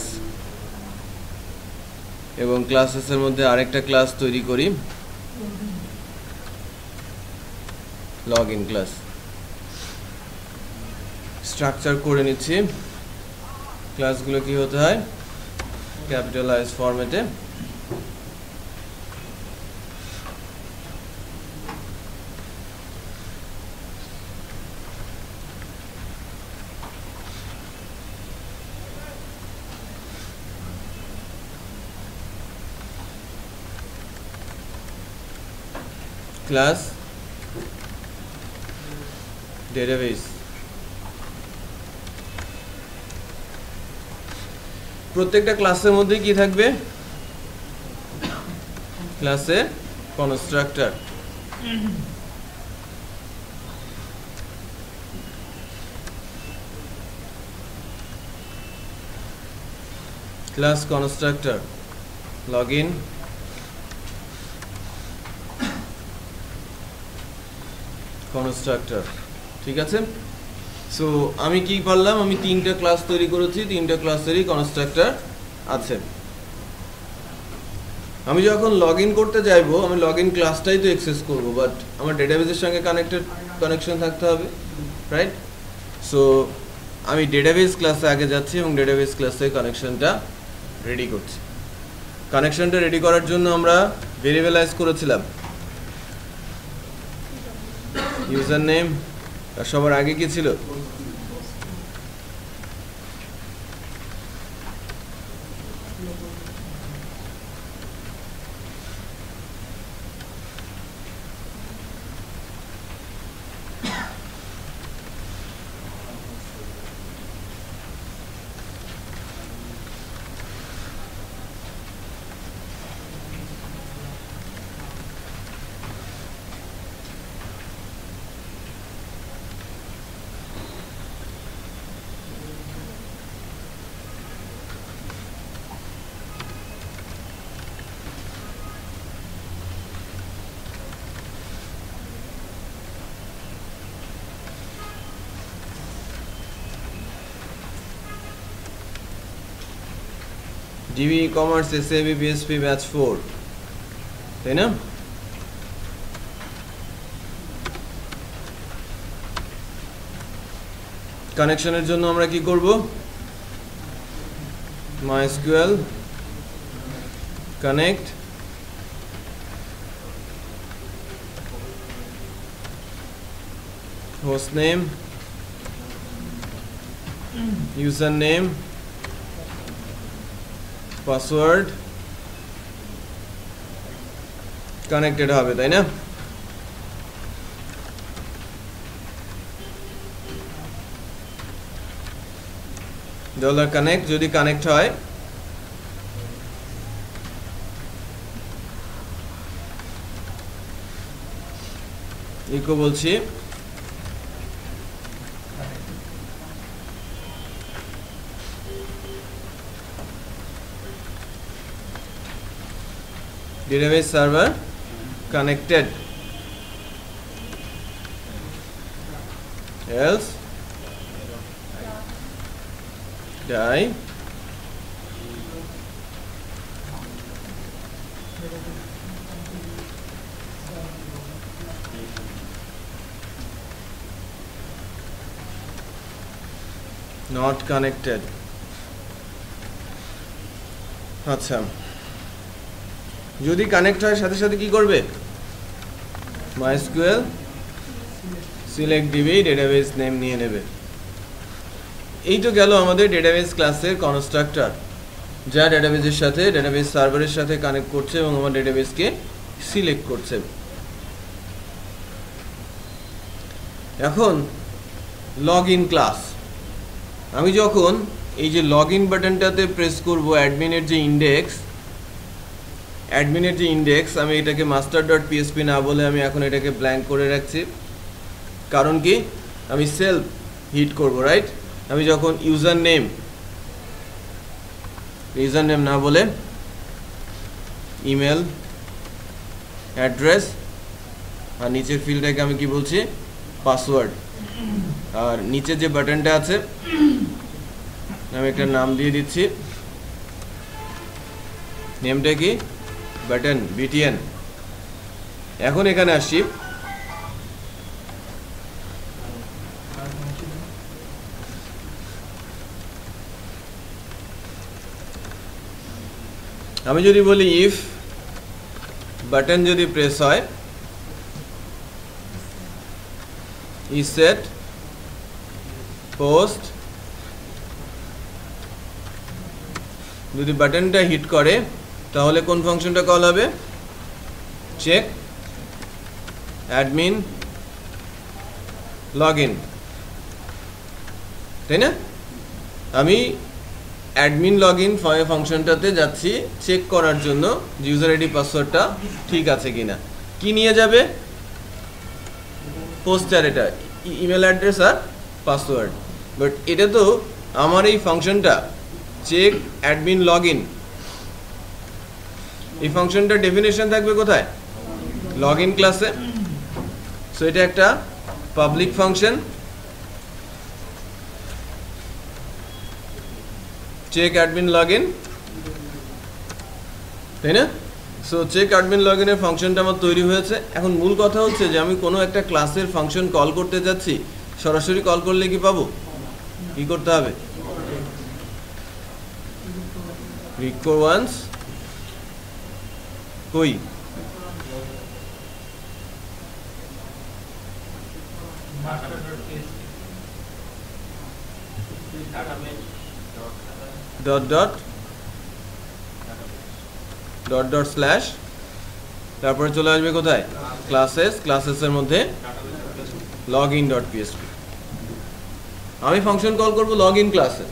এবং ক্লাসেসের মধ্যে আরেকটা ক্লাস তৈরি করি, লগ ইন ক্লাস। স্ট্রাকচার করে নিচ্ছি, ক্লাসগুলো কি হতে হয়, ক্যাপিটালাইজ ফরম্যাটে। ক্লাস ডেটাবেস, প্রত্যেকটা ক্লাসের মধ্যে কি থাকবে, ক্লাসের constructor. Class constructor login, constructor. ঠিক আছে, সো আমি কি পারলাম, আমি 3টা ক্লাস তৈরি করেছি, 3টা ক্লাসেরই কনস্ট্রাক্টর আছে। আমি যখন লগ ইন করতে যাইবো, আমি লগ ইন ক্লাসটাই তো অ্যাক্সেস করব, বাট আমার ডেটাবেসের সঙ্গে কানেকশন থাকতে হবে, রাইট? সো আমি ডেটাবেস ক্লাসে আগে যাচ্ছি এবং ডেটাবেস ক্লাসে কানেকশনটা রেডি করছি। কানেকশনটা রেডি করার জন্য আমরা ভেরিয়েবলাইজ করেছিলাম ইউজার নেম, আর সবার আগে কি ছিল, DB commerce SAB PSP batch 4, তাই না? কানেকশনের জন্য আমরা কি করব, MySQL connect host name, username, password connected হবে, তাই না? $connect যদি কানেক্ট হয়, ইকো বলছি database server connected, else die not connected। আচ্ছা, যদি কানেক্ট হয় সাথে সাথে কি করবে, MySQL select DB database name নিয়ে নেবে। এই তো গেল আমাদের ডেটাবেস ক্লাসের কনস্ট্রাক্টর, যা ডেটাবেসের সাথে ডেটাবেস সার্ভারের সাথে কানেক্ট করছে এবং আমার ডেটাবেসকে সিলেক্ট করছে। এখন লগ ইন ক্লাস, আমি যখন এই যে লগ ইন বাটনটাতে প্রেস করব, অ্যাডমিনের যে ইন্ডেক্স, আমি এটাকে master.php না বলে আমি এখন এটাকে ব্ল্যাঙ্ক করে রাখছি। কারণ কি, আমি সেলফ হিট করব, রাইট? আমি যখন ইউজার নেম না বলে ইমেল অ্যাড্রেস, আর নিচের ফিল্ডটাকে আমি কি বলছি, পাসওয়ার্ড, আর নিচে যে বাটনটা আছে আমি একটা নাম দিয়ে দিচ্ছি নেমটা কি বাটন বিটিএন। এখন এখানে আসি, আমি যদি বলি ইফ বাটন যদি প্রেস হয় ই সেট পোস্ট, যদি বাটনটা হিট করে তাহলে কোন ফাংশনটা কল হবে? চেক অ্যাডমিন লগ ইন, তাই না? আমি অ্যাডমিন লগ ইন ফাংশনটাতে যাচ্ছি চেক করার জন্য ইউজার আইডি পাসওয়ার্ডটা ঠিক আছে কিনা। কি নিয়ে যাবে? পোস্টার, এটা ইমেল অ্যাড্রেস আর পাসওয়ার্ড। বাট এটা তো আমার এই ফাংশনটা চেক অ্যাডমিন লগ ইন, এই ফাংশনটা ডেফিনেশন থাকবে কোথায়? লগ ইন ক্লাসে। সো এটা একটা public function, check admin log in, তাই না? সো চেক অ্যাডমিন লগ ইনের ফাংশনটা আমার তৈরি হয়েছে। এখন মূল কথা হচ্ছে যে আমি কোনো একটা ক্লাসের ফাংশন কল করতে যাচ্ছি, সরাসরি কল করলে কি পাবো? কি করতে হবে? রিকোয়ার্স কই dot dot dot dot slash, তারপরে চলে আসবে কোথায়? ক্লাসেস, ক্লাসেসের মধ্যে লগ ইন ডট পিএসপি। আমি ফাংশন কল করব লগ ইন ক্লাসে।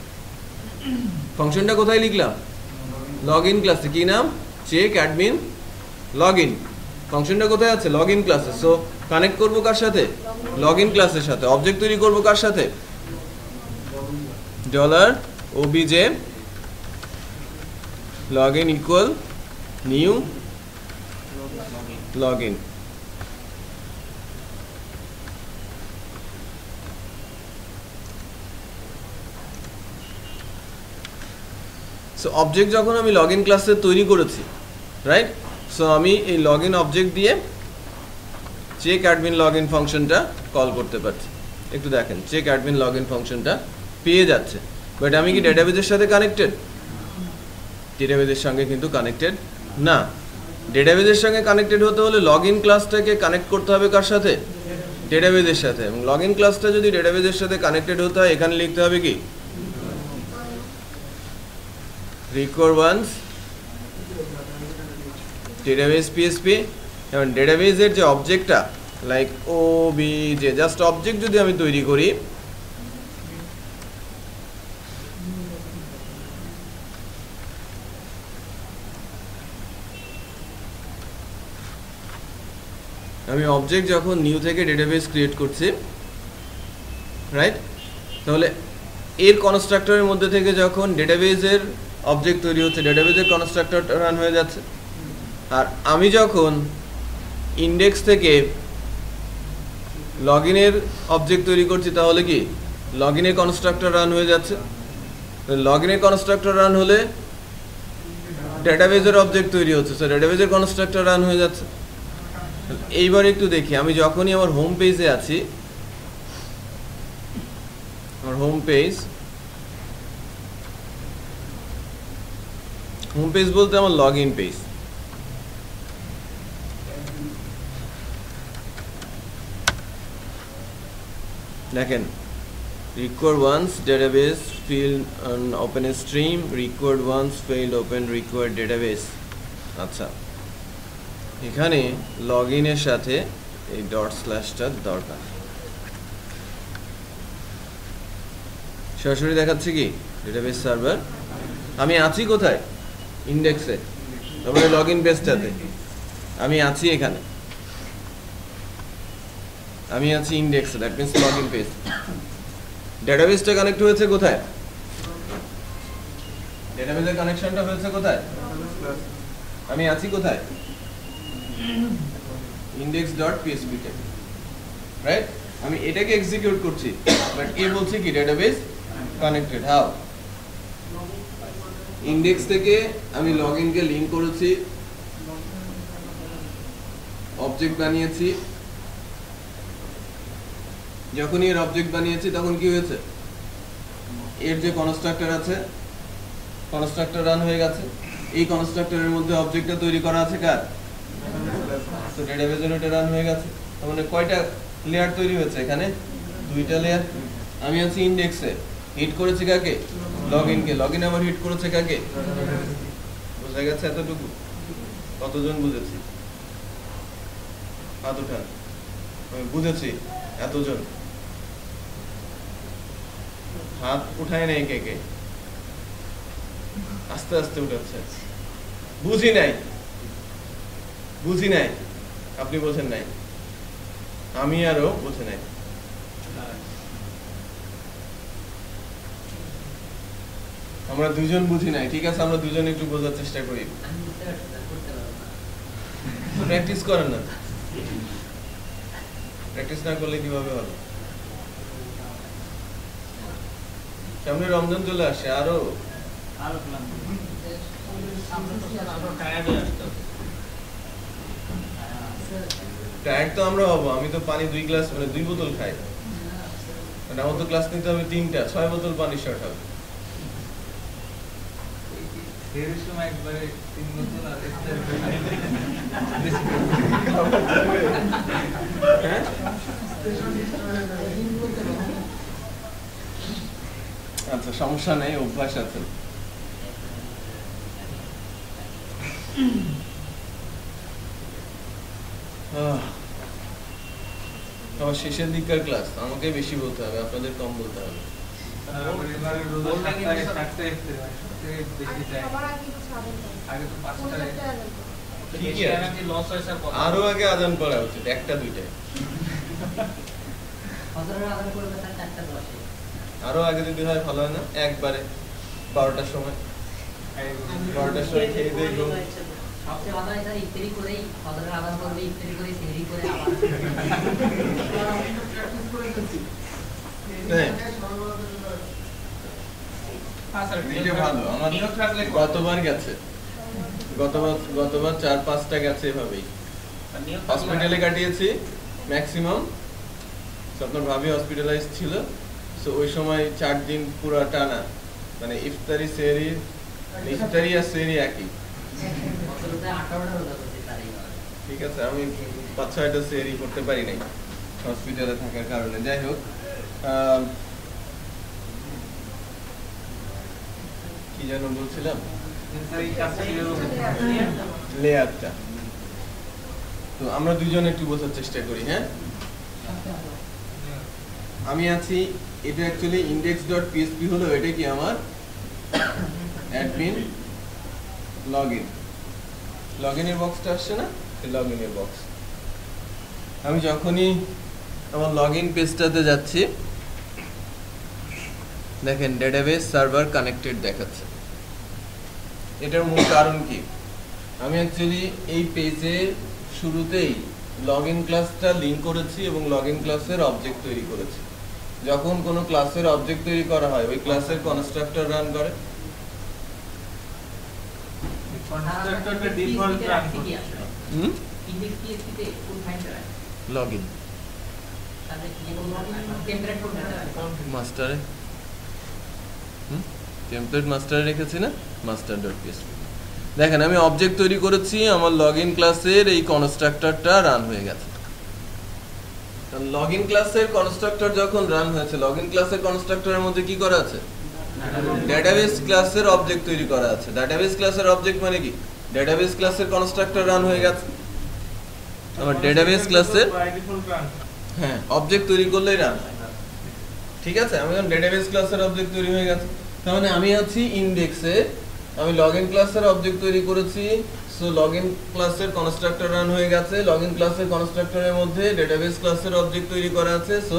ফাংশনটা কোথায় লিখলাম? লগ ইন ক্লাসে। কি নাম? Check admin log in. ফাংশনটা কোথায় আছে? লগ ইন ক্লাসে। সো কানেক্ট করবো কার সাথে? লগ ইন ক্লাসের সাথে। অবজেক্ট তৈরি করবো কার সাথে? Dollar OBJ log in equal new log in. So object যখন আমি লগ ইন ক্লাসে তৈরি করেছি, রাইট? সো আমি এই লগ ইন অবজেক্ট দিয়ে চেক অ্যাডমিন লগ ইন ফাংশনটা কল করতে পারছি। একটু দেখেন, চেক অ্যাডমিন লগ ইন ফাংশনটা পেয়ে যাচ্ছে। বাট আমি কি ডেটাবেজের সাথে কানেক্টেড? ডেটাবেজের সঙ্গে কিন্তু কানেক্টেড না। ডেটাবেজের সঙ্গে কানেক্টেড হতে হলে লগ ইন ক্লাসটাকে কানেক্ট করতে হবে কার সাথে? ডেটাবেজের সাথে। এবং লগ ইন ক্লাসটা যদি ডেটাবেজের সাথে কানেক্টেড হতে হয়, এখানে লিখতে হবে কি? require database PSP. এবং ডেটাবেজের যে অবজেক্টটা লাইক ওবিজে, জাস্ট অবজেক্ট যদি আমি তৈরি করি, আমি অবজেক্ট যখন নিউ থেকে ডেটাবেজ ক্রিয়েট করছি, রাইট? তাহলে এর কনস্ট্রাক্টরের মধ্যে থেকে যখন ডেটাবেজের অবজেক্ট তৈরি হচ্ছে, ডেটাবেজের কনস্ট্রাক্টরটা রান হয়ে যাচ্ছে। আর আমি যখন ইন্ডেক্স থেকে লগ ইনের অবজেক্ট তৈরি করছি, তাহলে কি লগ ইনের কনস্ট্রাক্টর রান হয়ে যাচ্ছে। লগ ইনের কনস্ট্রাক্টর রান হলে ডেটাবেজের অবজেক্ট তৈরি হচ্ছে, সো ডেটাবেজের কনস্ট্রাক্টর রান হয়ে যাচ্ছে। এইবার একটু দেখি, আমি যখনই আমার হোম পেজে আছি, আমার হোম পেজ বলতে আমার লগ ইন পেজ। দেখেন, required once database field open stream, required once failed open required database। আচ্ছা, এখানে লগ ইনের সাথে এই ডট স্ল্যাশটা দরকার। সরাসরি দেখাচ্ছে কি ডেটাবেস সার্ভার। আমি আছি কোথায়? ইন্ডেক্সে, তারপরে লগ ইন পেজটাতে আমি আছি। এখানে আমি আছি ইন্ডেক্সে, that means log in page. ডেটাবেসটা কানেক্ট হয়েছে কোথায়? ডেটাবেসের কানেকশনটা হয়েছে কোথায়? আমি আছি কোথায়? index.php তে, রাইট? আমি এটাকে এক্সিকিউট করছি, বাট এ বলছে কি ডেটাবেস কানেক্টেড। হাউ? ইন্ডেক্স থেকে আমি লগইন কে লিংক করেছি, অবজেক্ট বানিয়েছি। যখনই এর অবজেক্ট বানিয়েছি তখন কি হয়েছে, এর যে কনস্ট্রাক্টর আছে কনস্ট্রাক্টর রান হয়ে গেছে। এই কনস্ট্রাক্টরের মধ্যে অবজেক্টটা তৈরি করা আছে কার, তো ডেটাবেজের ওটা রান হয়ে গেছে। তার মানে কয়টা লেয়ার তৈরি হয়েছে এখানে, দুইটা লেয়ার। আমি আছি ইন্ডেক্সে, হিট করেছি কাকে, লগইন কে, লগইন আবার হিট করেছে কাকে, বুঝা গেছে এতটুকু? কতজন বুঝেছি হাত উঠান, আমি বুঝেছি এতজন হাত উঠায় নাই কে কে, আস্তে আস্তে উঠাচ্ছে। বুঝি নাই, বুঝি নাই, আপনি বোঝেন নাই, আমি আরো বুঝে নাই। আমরা দুজন বুঝি নাই, ঠিক আছে, আমরা দুজন একটু বোঝার চেষ্টা করি। প্র্যাকটিস করেন না, প্র্যাকটিস না করলে কিভাবে হবে? সামনে রমজান চলে আসে, আরো টায়ার্ড তো আমরা হবো। আমি তো পানি 2 গ্লাস মানে 2 বোতল খাই, মানে আমার তো ক্লাস নিতে হবে 3টা, 6 বোতল পানি শর্ট হবে। আচ্ছা সমস্যা নেই, অভ্যাস আছে। আমার শেষের দিককার ক্লাস, আমাকে বেশি বলতে হবে, আপনাদের কম বলতে হবে। আরো আগে আজান পড়া উচিত, 1টা 2টায়। আরো আগে যদি হয় ভালো হয় না, একবারে 12টার সময়, 12টার সময় খেয়ে দিয়ে গো। সবচেয়ে ভালো হয় স্যার ইফতারি করেই, ফজরের আজান করবে, ইফতারি করে সেহরি করে আবার গতবার গেছে, গতবার 4-5টা গেছে এভাবেই। হসপিটালে কাটিয়েছি ম্যাক্সিমাম। আপনার ভাবি হসপিটালাইজ ছিল, তো ওই সময় 4 দিন পুরো টানা, মানে ইফতারি সেহরি, ইফতারি আর সেহরি একই। ঠিক আছে, আমি 5-6টা সেহরি করতে পারি নাই হসপিটালে থাকার কারণে। যাই হোক, কি যেন বলছিলাম, লেয়ারটা। তো আমরা দুজন একটু বোঝার চেষ্টা করি। হ্যাঁ, আমি আছি, এটা অ্যাকচুয়ালি index.php হলো, এটা কি আমার অ্যাডমিন লগইন, লগইনের বক্সটা আসছে না, লগইনের বক্স। আমি যখনই আমার লগইন পেজটাতে যাচ্ছি, দেখেন ডেটাবেস সার্ভার কানেক্টেড দেখাচ্ছে। এটার মূল কারণ কি, আমি অ্যাকচুয়ালি এই পেজের শুরুতেই লগইন ক্লাসটা লিংক করেছি এবং লগইন ক্লাসের অবজেক্ট তৈরি করেছি। যখন কোনো ক্লাসের অবজেক্ট তৈরি করা হয়, ওই ক্লাসের কনস্ট্রাক্টর রান করে। কনস্ট্রাক্টরটা ডিফল্ট রান করে। ইনডেক্স PHP তে কোন ফাইলটা রাখে? লগইন তাহলে কি বলবো, টেমপ্লেট কোনটা মাস্টারে, টেমপ্লেট মাস্টারে রেখেছি না, master.php। দেখেন আমি অবজেক্ট তৈরি করেছি, আমার লগইন ক্লাসের এই কনস্ট্রাক্টরটা রান হয়ে গেছে। লগইন ক্লাসের কনস্ট্রাক্টর যখন রান হয়েছে, লগইন ক্লাসের কনস্ট্রাক্টরের মধ্যে কি করা আছে, ডেটাবেস ক্লাসের অবজেক্ট তৈরি করা আছে। ডেটাবেস ক্লাসের অবজেক্ট মানে কি, ডেটাবেস ক্লাসের কনস্ট্রাক্টর রান হয়ে গেছে। আমার ডেটাবেস ক্লাসের হ্যাঁ অবজেক্ট তৈরি করলেই রান হয়। ঠিক আছে, আমি যখন ডেটাবেস ক্লাসের অবজেক্ট তৈরি হয়ে গেছে, তার মানে আমি আছি ইনডেক্সে, আমি লগইন ক্লাসের অবজেক্ট তৈরি করেছি। সো লগইন ক্লাসের কনস্ট্রাক্টর রান হয়ে গেছে। লগইন ক্লাসের কনস্ট্রাক্টরের মধ্যে ডেটাবেস ক্লাসের অবজেক্ট তৈরি করা আছে। সো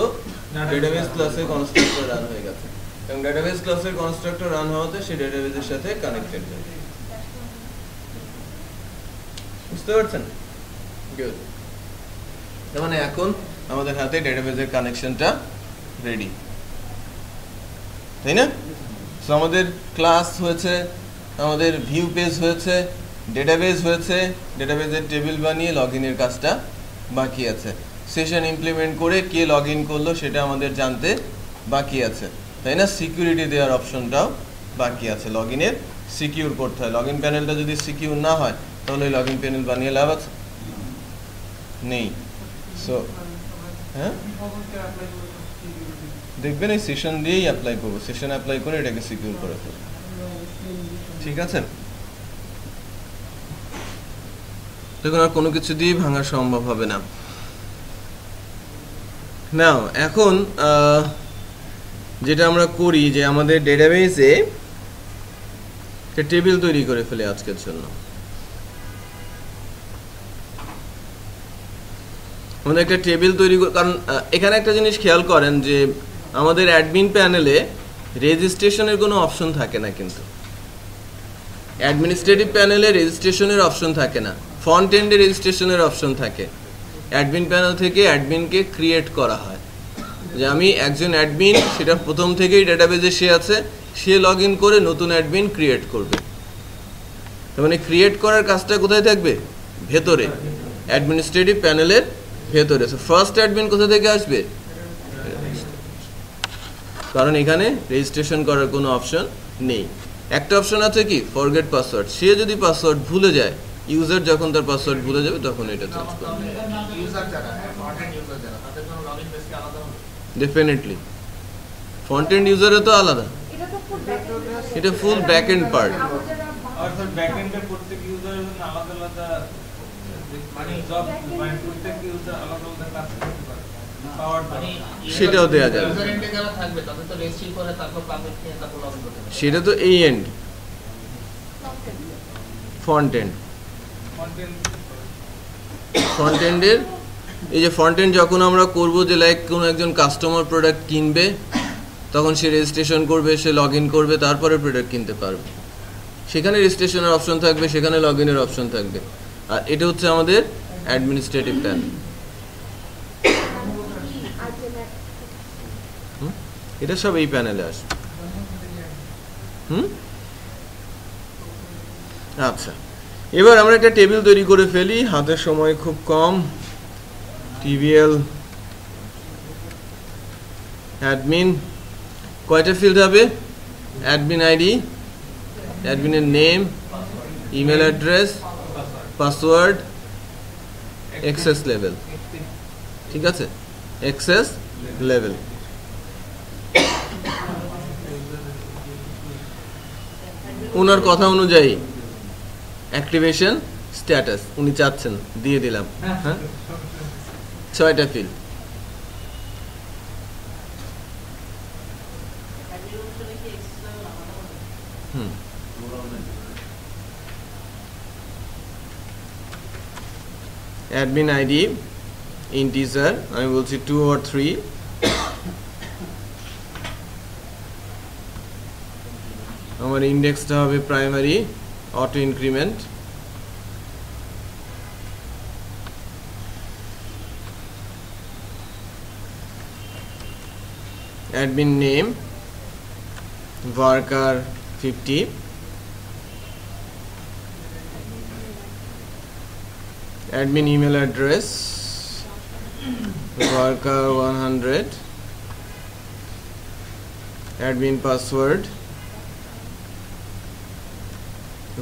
ডেটাবেস ক্লাসের কনস্ট্রাক্টর রান হয়ে গেছে এবং ডেটাবেস ক্লাসের কনস্ট্রাক্টর রান হওয়াতে সেই ডেটাবেসের সাথে কানেক্টেড হয়। বুঝতে পারছেন? গুড। তার মানে এখন আমাদের হাতে ডেটাবেসের কানেকশনটা রেডি, তাই না? সো আমাদের ক্লাস হয়েছে আমাদের ভিউ পেজ হয়েছে, ডেটাবেস হয়েছে, ডেটাবেসের টেবিল বানিয়ে লগইনের কাজটা বাকি আছে। সেশন ইমপ্লিমেন্ট করে কে লগ ইন করলো সেটা আমাদের জানতে বাকি আছে, তাই না? সিকিউরিটি দেওয়ার অপশনটাও বাকি আছে, লগ ইনের সিকিউর করতে হয়। লগ ইন প্যানেলটা যদি সিকিউর না হয় তাহলে লগ ইন প্যানেল বানিয়ে লাভ আছে নেই। সো হ্যাঁ, দেখবেন এই সেশন দিয়েই অ্যাপ্লাই করবো, সেশন অ্যাপ্লাই করে এটাকে সিকিউর করে ফেলবো, ঠিক আছে? দেখুন আর কোনো কিছু দিয়ে ভাঙা সম্ভব হবে না। নাও এখন যেটা আমরা করি যে আমাদের ডেটাবেসে একটা টেবিল তৈরি করে ফেলে আজকের জন্য। আমাদের একটা টেবিল তৈরি, কারণ এখানে একটা জিনিস খেয়াল করেন যে আমাদের অ্যাডমিন প্যানেলে রেজিস্ট্রেশনের কোনো অপশন থাকে না, কিন্তু অ্যাডমিনিস্ট্রেটিভ প্যানেলে রেজিস্ট্রেশনের অপশন থাকে না, ফ্রন্ট এন্ডে রেজিস্ট্রেশনের অপশন থাকে। অ্যাডমিন প্যানেল থেকে অ্যাডমিনকে ক্রিয়েট করা হয়, যে আমি একজন অ্যাডমিন, সেটা প্রথম থেকেই ডেটাবেজে সে আছে, সে লগ ইন করে নতুন অ্যাডমিন ক্রিয়েট করবে। তার মানে ক্রিয়েট করার কাজটা কোথায় থাকবে? ভেতরে, অ্যাডমিনিস্ট্রেটিভ প্যানেলের ভেতরে। ফার্স্ট অ্যাডমিন কোথা থেকে আসবে? কারণ এখানে রেজিস্ট্রেশন করার কোনো অপশন নেই। একটা অপশন আছে কি, ফরগেট পাসওয়ার্ড। সে যদি পাসওয়ার্ড ভুলে যায়, ইউজার যখন তার পাসওয়ার্ড ভুলে যাবে তখন এটা চেঞ্জ করবে। ডেফিনেটলি ফ্রন্ট এন্ড ইউজারে তো আলাদা, এটা ফুল ব্যাক এন্ড পার্ট। অর্থাৎ ব্যাক এন্ডে প্রত্যেক ইউজারের জন্য আলাদা আলাদা, মানে জব, মানে প্রত্যেক ইউজার আলাদা আলাদা কাজ করতে পারে, সেটাও দেয়া যাবে। সেটা তো এই এন্ড, ফ্রন্ট এন্ড। ফ্রন্ট এন্ডের এই যে ফ্রন্ট এন্ড যখন আমরা করব, যে লাইক কোনো একজন কাস্টমার প্রোডাক্ট কিনবে, তখন সে রেজিস্ট্রেশন করবে, সে লগ ইন করবে, তারপরে প্রোডাক্ট কিনতে পারবে। সেখানে রেজিস্ট্রেশনের অপশন থাকবে, সেখানে লগ ইনের অপশন থাকবে। আর এটা হচ্ছে আমাদের অ্যাডমিনিস্ট্রেটিভ প্যানেল। এটা সব এই প্যানেলে আসবে। আচ্ছা, এবার আমরা একটা টেবিল তৈরি করে ফেলি, হাতের সময় খুব কম। টিবিএল অ্যাডমিন, কয়টা ফিল্ড হবে? অ্যাডমিন আইডি, অ্যাডমিনের name, email address, password, access level. ঠিক আছে, অ্যাক্সেস লেভেল। ওনার কথা অনুযায়ী অ্যাক্টিভেশন স্ট্যাটাস উনি চাচ্ছেন, দিয়ে দিলাম। হ্যাঁ, 6টা ফিল্ড। অ্যাডমিন আইডি ইন্টিজার, আমি বলছি 2 or 3। আমার ইন্ডেক্সটা হবে primary, auto increment. Admin name varchar 50, admin email address varchar 100, admin password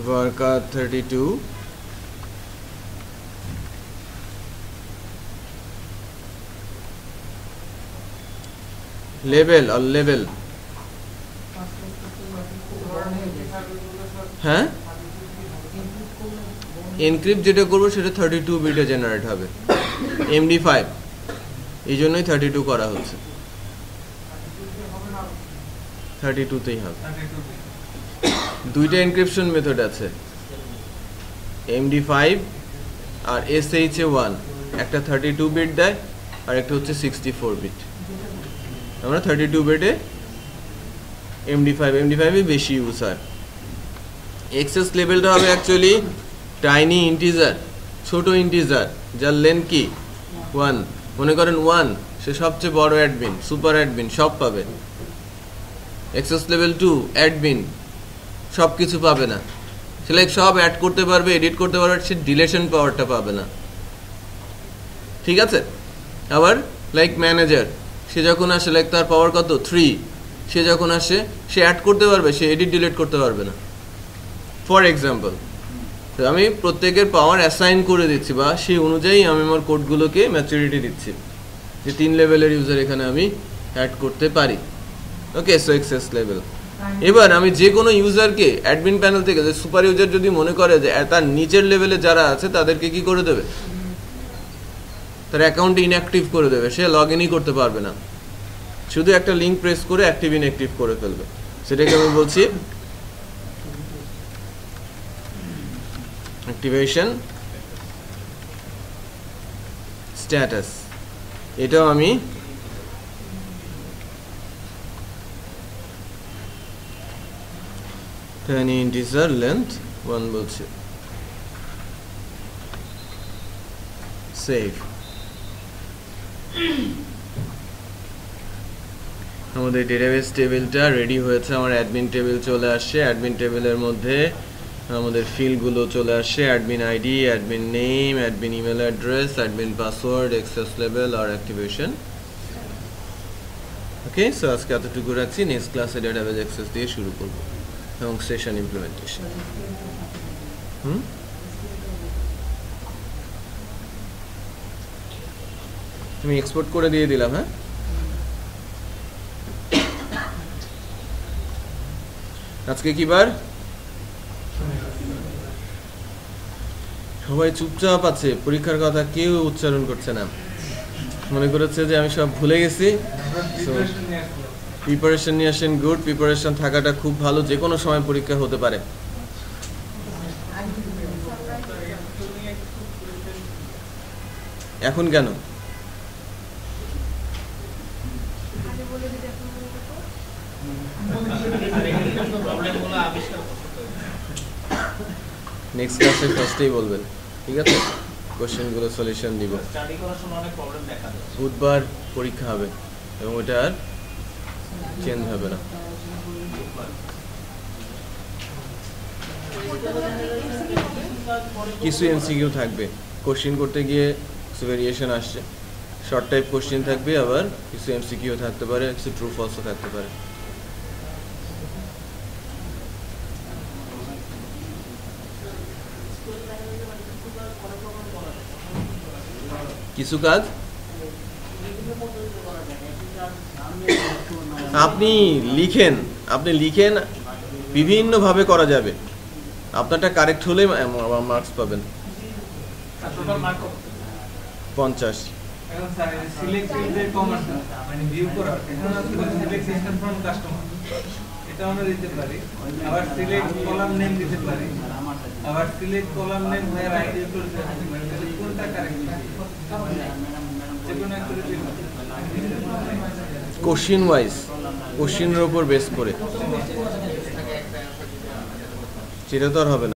varchar 32, level আর লেভেল। হ্যাঁ, এনক্রিপ্ট যেটা করবো সেটা 32 বিটে জেনারেট হবে, MD5, এই জন্যই 32 করা হচ্ছে, 32তেই হবে। দুইটা এনক্রিপশন মেথড আছে, MD5 আর SHA1, একটা 32 বিট দেয় আর একটা হচ্ছে 64 বিট। আমরা 32 বিটে MD5 এ বেশি ইউজ হয়। এক্সেস লেভেলটা হবে অ্যাকচুয়ালি টাইনি ইন্টিজার, ছোট ইন্টিজার, যার লেন্থ কি 1। মনে করেন 1, সে সবচেয়ে বড় অ্যাডমিন, সুপার অ্যাডমিন, সব পাবে। এক্সেস লেভেল 2 অ্যাডমিন, সব কিছু পাবে না। সে লাইক সব অ্যাড করতে পারবে, এডিট করতে পারবে, সে ডিলেশন পাওয়ারটা পাবে না। ঠিক আছে? আবার লাইক ম্যানেজার, সে যখন আসে লাইক তার পাওয়ার কত 3, সে যখন আসে সে অ্যাড করতে পারবে, সে এডিট ডিলিট করতে পারবে না। ফর এক্সাম্পল, আমি প্রত্যেকের পাওয়ার অ্যাসাইন করে দিচ্ছি বা সেই অনুযায়ী আমি আমার কোডগুলোকে ম্যাচুরিটি দিচ্ছি যে 3 লেভেলের ইউজার এখানে আমি অ্যাড করতে পারি। ওকে, সো এক্সেস লেভেল। এবার আমি যে কোনো ইউজারকে অ্যাডমিন প্যানেল থেকে, যে সুপার ইউজার যদি মনে করে যে তার নিচের লেভেলে যারা আছে তাদেরকে কি করে দেবে, তার অ্যাকাউন্ট ইনঅ্যাক্টিভ করে দেবে, সে লগ ইনই করতে পারবে না, শুধু একটা লিঙ্ক প্রেস করে অ্যাক্টিভ ইনঅ্যাক্টিভ করে ফেলবে। সেটাকে আমি বলছি অ্যাক্টিভেশন স্ট্যাটাস। এটাও আমি ইন্টিজার লেন্থ 1 বলছি। সেভ। আমাদের ডেটাবেস টেবিলটা রেডি হয়েছে, আমার অ্যাডমিন টেবিল চলে আসছে। অ্যাডমিন টেবিলের মধ্যে আমাদের ফিল্ডগুলো চলে আসছে, admin ID, admin name, admin email address, admin password, access level আর অ্যাক্টিভেশন। ওকে, সো আজকে এতটুকু রাখছি। নেক্সট ক্লাসে ডেটাবেস অ্যাক্সেস দিয়ে শুরু করব এবং সেশন ইমপ্লিমেন্টেশন। আমি এক্সপোর্ট করে দিয়ে দিলাম। হ্যাঁ, আজকে কি বার? সবাই চুপচাপ আছে, পরীক্ষার কথা কেউ উচ্চারণ করছে না, মনে করেছে যে আমি সব ভুলে গেছি। প্রিপারেশন নিয়ে আসেন, গুড। প্রিপারেশন থাকাটা খুব ভালো, যে কোনো সময় পরীক্ষা হতে পারে। এখন কেন? নেক্সট ক্লাসে ফার্স্টেই বলবেন, ঠিক আছে? কোশ্চেনগুলো সলিউশন দিব। বুধবার পরীক্ষা হবে এবং ওটা আর চেঞ্জ হবে না। কিছু এমসিকিউ থাকবে, কোশ্চেন করতে গিয়ে কিছু ভেরিয়েশন আসছে। শর্ট টাইপ কোশ্চেন থাকবে, আবার কিছু এমসিকিউ থাকতে পারে, কিছু ট্রু ফলসও থাকতে পারে। কিছু কাজ আপনি লিখেন বিভিন্নভাবে করা যাবে। আপনারটা কারেক্ট হলে মার্কস পাবেন 50। এটা আমরা দিতে পারি, আবার সিলেক্ট কলাম নেম দিতে পারি, আবার সিলেক্ট কলাম নেম এর আইডি করতে পারি। কোনটা কারেক্ট? যেকোনো একটা দিতে পারি। কোশ্চেন ওয়াইজ, কোশ্চেনের উপর বেস করে, সেটা তো আর হবে না।